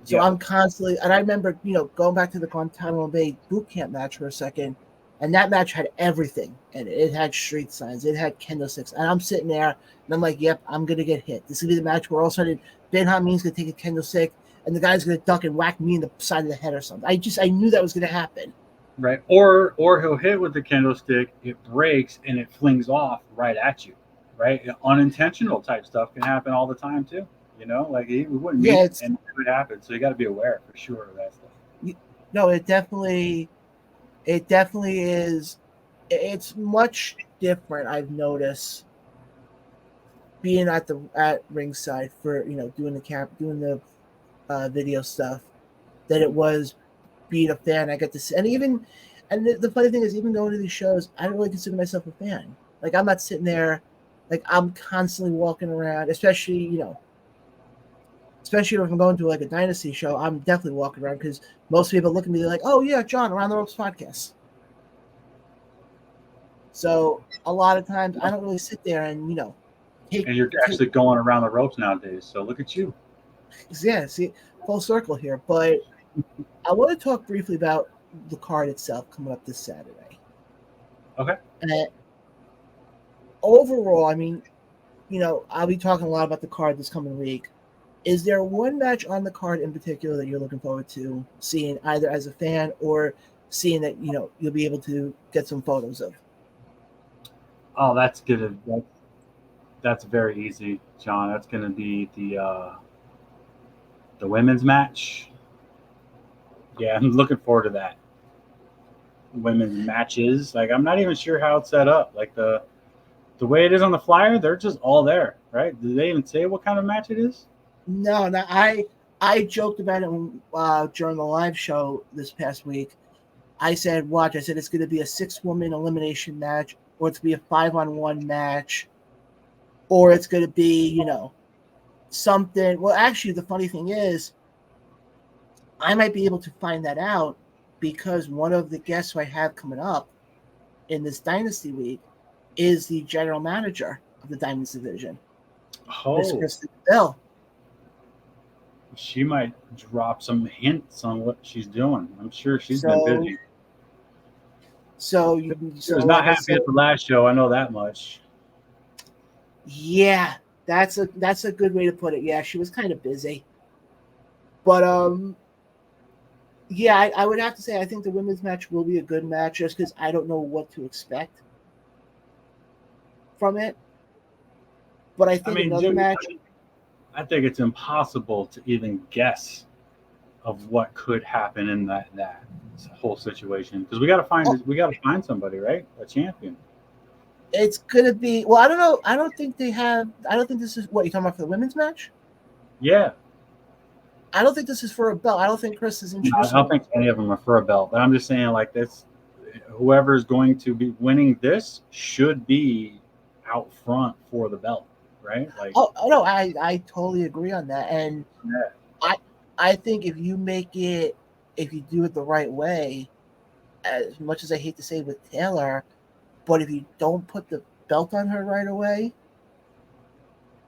Speaker 2: So
Speaker 1: Yeah.
Speaker 2: I'm constantly, and I remember going back to the Guantanamo Bay boot camp match for a second, and that match had everything, and it had street signs, it had kendo sticks, and I'm sitting there, and I'm like, yep, I'm gonna get hit. This is gonna be the match where all of a sudden Ben Hameen's gonna take a kendo stick, and the guy's gonna duck and whack me in the side of the head or something. I knew that was gonna happen.
Speaker 1: Right. Or he'll hit with the kendo stick, it breaks, and it flings off right at you. Right. Unintentional type stuff can happen all the time too. Like we wouldn't mean it, and it would happen. So you got to be aware for sure of that stuff.
Speaker 2: No, it definitely is. It's much different. I've noticed being at ringside for doing the video stuff than it was being a fan. I get to see, and the funny thing is, even going to these shows, I don't really consider myself a fan. Like I'm not sitting there, like I'm constantly walking around, especially if I'm going to like a Dynasty show. I'm definitely walking around because most people look at me, they're like, "Oh yeah, John, Around the Ropes podcast." So a lot of times I don't really sit there and
Speaker 1: and you're actually going around the ropes nowadays. So look at you.
Speaker 2: Yeah, see, full circle here. But I want to talk briefly about the card itself coming up this Saturday.
Speaker 1: Okay.
Speaker 2: Overall, I mean, I'll be talking a lot about the card this coming week. Is there one match on the card in particular that you're looking forward to seeing, either as a fan or seeing that you'll be able to get some photos of?
Speaker 1: Oh, that's good. That's very easy, John. That's going to be the women's match. Yeah, I'm looking forward to that. Women's matches. Like, I'm not even sure how it's set up. Like the way it is on the flyer, they're just all there, right? Did they even say what kind of match it is?
Speaker 2: No. I joked about it during the live show this past week. I said, watch. I said it's going to be a 6-woman elimination match, or it's going to be a 5-on-1 match, or it's going to be something. Well, actually, the funny thing is, I might be able to find that out because one of the guests who I have coming up in this Dynasty week is the general manager of the Diamonds division, Miss Kristen Bell.
Speaker 1: She might drop some hints on what she's doing. I'm sure she's been busy. She was not happy at the last show. I know that much.
Speaker 2: Yeah, that's a good way to put it. Yeah, she was kind of busy, but yeah, I would have to say I think the women's match will be a good match just because I don't know what to expect from it. But I think another match.
Speaker 1: I think it's impossible to even guess of what could happen in that whole situation because we got to find somebody, right? A champion.
Speaker 2: It's gonna be I don't know. I don't think this is what you're talking about for the women's match.
Speaker 1: Yeah.
Speaker 2: I don't think this is for a belt. I don't think Chris is introducing.
Speaker 1: I don't think any of them are for a belt, but I'm just saying like this. Whoever's going to be winning this should be out front for the belt. Right? Like,
Speaker 2: oh no, I totally agree on that, and yeah. I think if you do it the right way, as much as I hate to say with Taylor, but if you don't put the belt on her right away,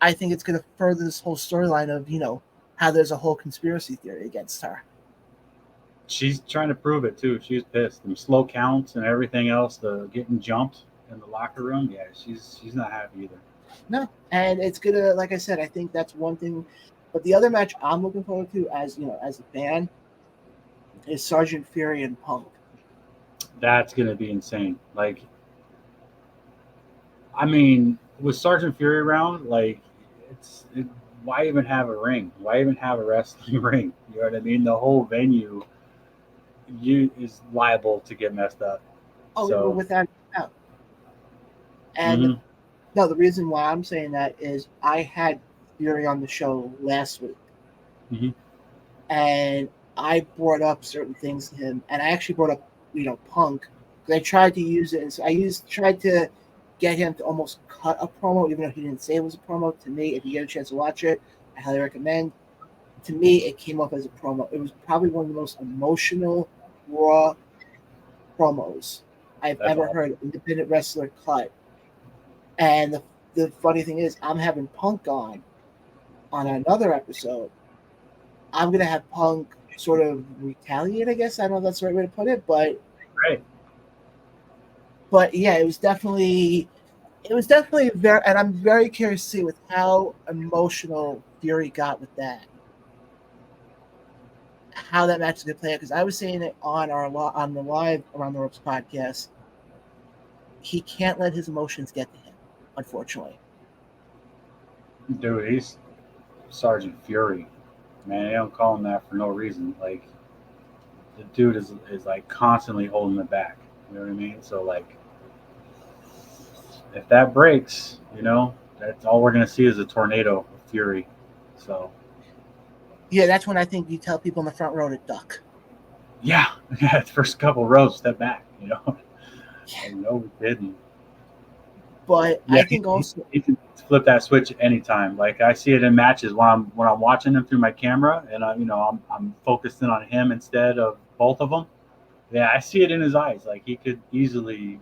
Speaker 2: I think it's going to further this whole storyline of how there's a whole conspiracy theory against her.
Speaker 1: she's trying to prove it too. She's pissed. Them slow counts and everything else, the getting jumped in the locker room. Yeah, she's not happy either.
Speaker 2: No, and it's gonna, like I said, I think that's one thing. But the other match I'm looking forward to, as as a fan, is Sergeant Fury and Punk.
Speaker 1: That's gonna be insane. Like, I mean, with Sergeant Fury around, like, why even have a ring? Why even have a wrestling ring? You know what I mean? The whole venue is liable to get messed up.
Speaker 2: Oh,
Speaker 1: So,
Speaker 2: without doubt. And
Speaker 1: mhm.
Speaker 2: no, the reason why I'm saying that is I had Fury on the show last week,
Speaker 1: Mhm.
Speaker 2: and I brought up certain things to him, and I actually brought up Punk, because I tried to use it. So tried to get him to almost cut a promo, even though he didn't say it was a promo. To me, if you get a chance to watch it, I highly recommend. To me, it came off as a promo. It was probably one of the most emotional, raw promos I've
Speaker 1: That's
Speaker 2: ever
Speaker 1: awesome.
Speaker 2: heard an independent wrestler cut. And the funny thing is, I'm having Punk on another episode. I'm gonna have Punk sort of retaliate, I guess. I don't know if that's the right way to put it,
Speaker 1: Right.
Speaker 2: but yeah, it was definitely very, and I'm very curious to see with how emotional Fury got with that, how that match is gonna play out. Because I was saying it on the live Around the Ropes podcast, he can't let his emotions get to him, unfortunately.
Speaker 1: Dude, he's Sergeant Fury. Man, they don't call him that for no reason. Like, the dude is like constantly holding it back. You know what I mean? So, like, if that breaks, that's all we're gonna see is a tornado of fury. So
Speaker 2: Yeah, that's when I think you tell people in the front row to duck.
Speaker 1: yeah, the first couple rows, step back. Like, no, we didn't.
Speaker 2: But
Speaker 1: Yeah,
Speaker 2: I think also,
Speaker 1: he can flip that switch anytime. Like, I see it in matches when I'm watching him through my camera, and I'm focusing on him instead of both of them. Yeah, I see it in his eyes. Like, he could easily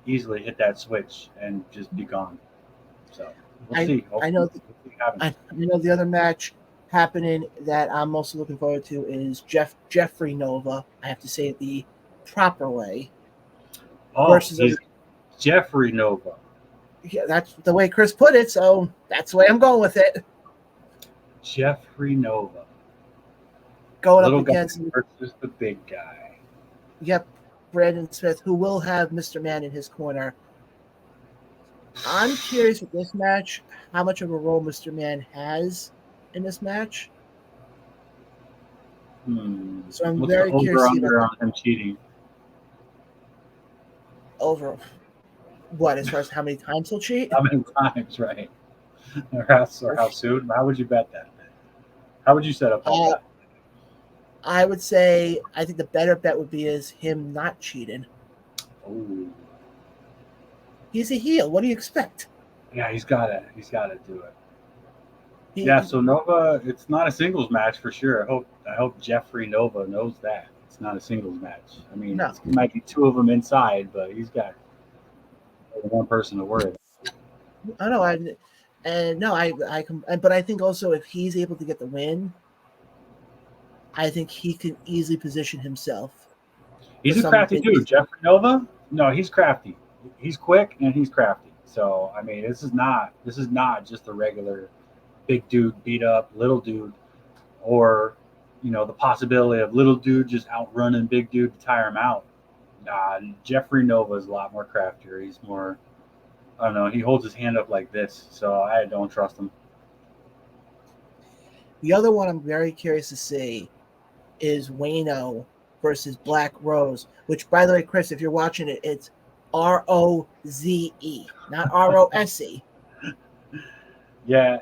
Speaker 1: hit that switch and just be gone. So we'll
Speaker 2: I
Speaker 1: see.
Speaker 2: I
Speaker 1: Hopefully,
Speaker 2: know
Speaker 1: we'll see what happens.
Speaker 2: the other match happening that I'm mostly looking forward to is Jeffrey Nova. I have to say it the proper way.
Speaker 1: Oh,
Speaker 2: Versus
Speaker 1: he's Jeffrey Nova.
Speaker 2: yeah, that's the way Chris put it, so that's the way I'm going with it.
Speaker 1: Jeffrey Nova.
Speaker 2: Going up
Speaker 1: Little guy
Speaker 2: against,
Speaker 1: versus the big guy.
Speaker 2: yep, Brandon Smith, who will have Mr. Man in his corner. I'm curious with this match how much of a role Mr. Man has in this match. So I'm
Speaker 1: What's the
Speaker 2: very curious
Speaker 1: over
Speaker 2: to see about
Speaker 1: under
Speaker 2: the
Speaker 1: on him cheating?
Speaker 2: over what as far as how many times he'll cheat.
Speaker 1: How many times, right? Or how soon? How would you bet that? How would you set up that
Speaker 2: Uh,
Speaker 1: bet?
Speaker 2: I would say I think the better bet would be is him not cheating.
Speaker 1: Oh,
Speaker 2: He's a heel. What do you expect?
Speaker 1: yeah, he's got to do it. Yeah,
Speaker 2: He,
Speaker 1: so Nova, it's not a singles match for sure. I hope Jeffrey Nova knows that it's not a singles match. I mean,
Speaker 2: no,
Speaker 1: it might be two of them inside, but he's got one person to worry about.
Speaker 2: I know. But I think also if he's able to get the win, I think he can easily position himself for
Speaker 1: He's a
Speaker 2: some
Speaker 1: crafty
Speaker 2: big.
Speaker 1: dude, Jeffrey Nova. No, he's crafty. He's quick and he's crafty. So I mean, this is not just a regular big dude beat up little dude, or the possibility of little dude just outrunning big dude to tire him out. Nah, Jeffrey Nova is a lot more craftier. He's more. I don't know. He holds his hand up like this, so I don't trust him.
Speaker 2: The other one I'm very curious to see is Wayno versus Black Rose. Which, by the way, Chris, if you're watching it, it's Roze, not Rose.
Speaker 1: Yeah,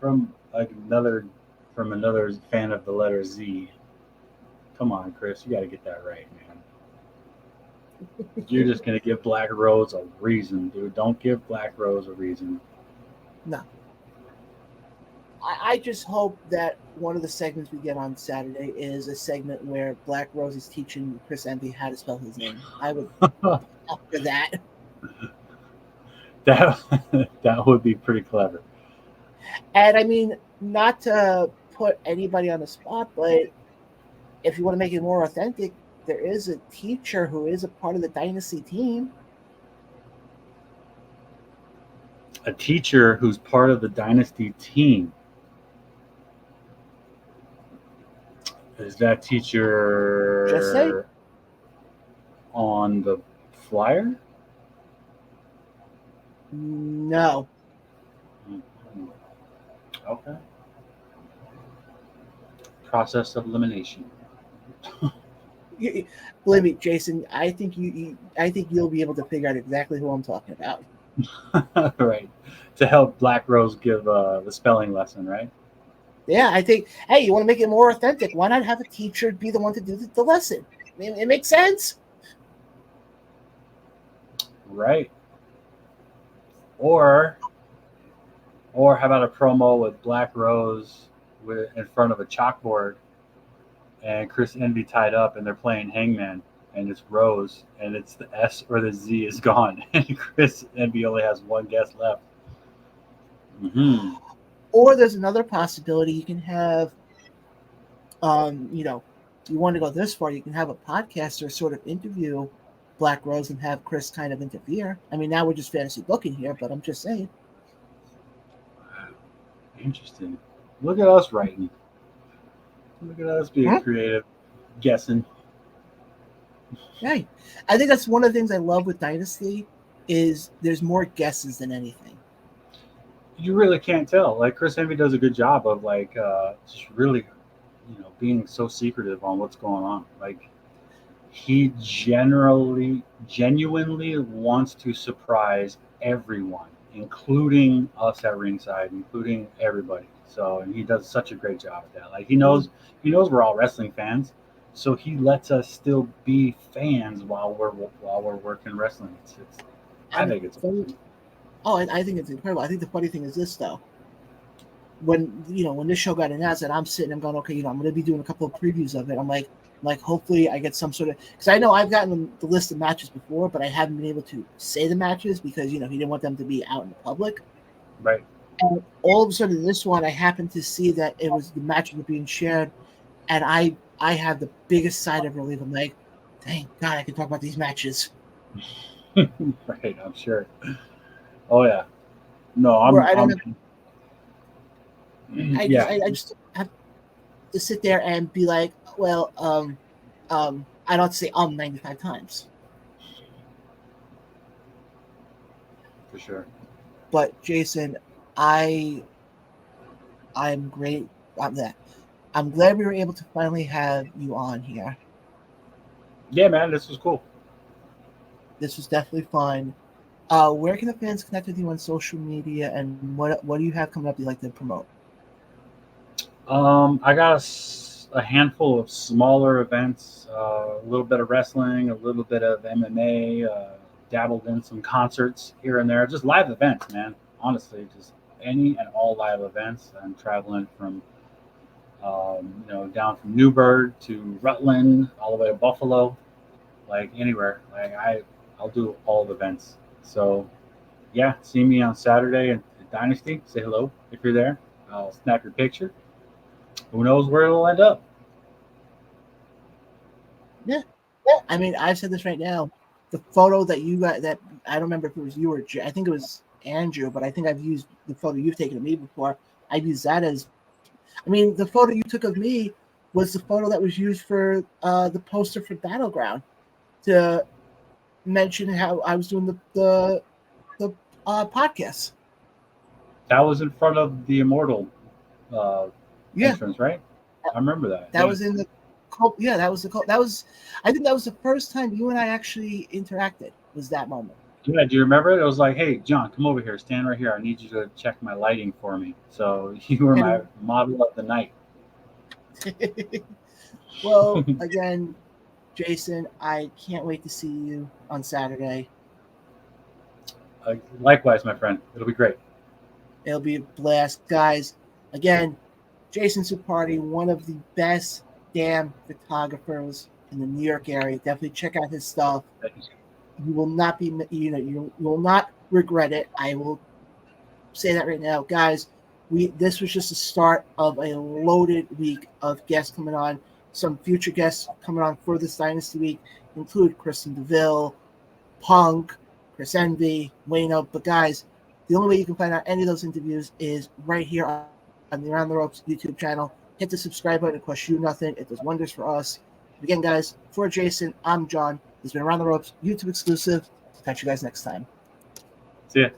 Speaker 1: from like another fan of the letter Z. Come on, Chris, you got to get that right, man. You're just gonna give Black Rose a reason, dude. Don't give Black Rose a reason.
Speaker 2: No. I just hope that one of the segments we get on Saturday is a segment where Black Rose is teaching Chris Envy how to spell his name. I would after that.
Speaker 1: That would be pretty clever.
Speaker 2: And I mean, not to put anybody on the spot, but if you want to make it more authentic, there is a teacher who is a part of the Dynasty team.
Speaker 1: A teacher who's part of the Dynasty team. Is that teacher
Speaker 2: Just say
Speaker 1: on the flyer?
Speaker 2: no.
Speaker 1: Okay. Process of elimination.
Speaker 2: Believe me, Jason. I think you'll be able to figure out exactly who I'm talking about.
Speaker 1: Right. To help Black Rose give the spelling lesson, right?
Speaker 2: Yeah, I think. Hey, you want to make it more authentic? Why not have a teacher be the one to do the lesson? It makes sense.
Speaker 1: Right. Or how about a promo with Black Rose in front of a chalkboard and Chris Envy tied up and they're playing Hangman and it's Rose and it's the S or the Z is gone and Chris Envy only has one guest left. Mm-hmm.
Speaker 2: Or there's another possibility. You can have, you want to go this far, you can have a podcaster sort of interview Black Rose and have Chris kind of interfere. I mean, now we're just fantasy booking here, but I'm just saying.
Speaker 1: Interesting. Look at us writing. Look at us being creative, guessing.
Speaker 2: Right. I think that's one of the things I love with Dynasty is there's more guesses than anything.
Speaker 1: You really can't tell. Like Chris Envy does a good job of just really, being so secretive on what's going on. Like he genuinely wants to surprise everyone, including us at ringside, including everybody. So, and he does such a great job at that. Like he knows we're all wrestling fans, so he lets us still be fans while we're working wrestling. I think it's amazing.
Speaker 2: Oh, I think it's incredible. I think the funny thing is this though. When this show got announced, and I'm sitting, I'm going, okay, I'm going to be doing a couple of previews of it. I'm like, hopefully I get some sort of, because I know I've gotten the list of matches before, but I haven't been able to say the matches because he didn't want them to be out in the public.
Speaker 1: Right.
Speaker 2: And all of a sudden, this one I happened to see that it was the matches were being shared, and I have the biggest sigh of relief. I'm like, thank God I can talk about these matches.
Speaker 1: Right, I'm sure. Oh yeah. No,
Speaker 2: I just have to sit there and be like, well, I don't have to say 95 times.
Speaker 1: For sure.
Speaker 2: But Jason, I'm great about that. I'm glad we were able to finally have you on here.
Speaker 1: Yeah, man, this was cool.
Speaker 2: This was definitely fun. Where can the fans connect with you on social media, and what do you have coming up you'd like to promote?
Speaker 1: I got a handful of smaller events, a little bit of wrestling, a little bit of MMA, dabbled in some concerts here and there, just live events, man. Honestly, just any and all live events. I'm traveling from, down from Newburgh to Rutland, all the way to Buffalo, like anywhere. Like I'll do all the events. So, yeah, see me on Saturday at Dynasty. Say hello if you're there. I'll snap your picture. Who knows where it'll end up?
Speaker 2: Yeah. I mean, I've said this right now. The photo that you got, that I don't remember if it was you or I think it was Andrew, but I think I've used the photo you've taken of me before. I've used that as, I mean, the photo you took of me was the photo that was used for the poster for Battleground to mention how I was doing the podcast.
Speaker 1: That was in front of the Immortal entrance, right? I remember that.
Speaker 2: That was in the that was I think that was the first time you and I actually interacted, was that moment.
Speaker 1: Yeah, do you remember it? It was like, hey, John, come over here, stand right here. I need you to check my lighting for me. So you were my model of the night.
Speaker 2: Well, again, Jason, I can't wait to see you on Saturday.
Speaker 1: Likewise, my friend. It'll be great.
Speaker 2: It'll be a blast. Guys, again, Jason Zuppardi, one of the best damn photographers in the New York area. Definitely check out his stuff. You will not be, you will not regret it. I will say that right now. Guys, this was just the start of a loaded week of guests coming on. some future guests coming on for this Dynasty Week include Kristen DeVille, Punk, Chris Envy, Wayno. But guys, the only way you can find out any of those interviews is right here on the Around the Ropes YouTube channel. Hit the subscribe button. It costs you nothing. It does wonders for us. Again, guys, for Jason, I'm John. This has been Around the Ropes YouTube exclusive. Catch you guys next time.
Speaker 1: See ya.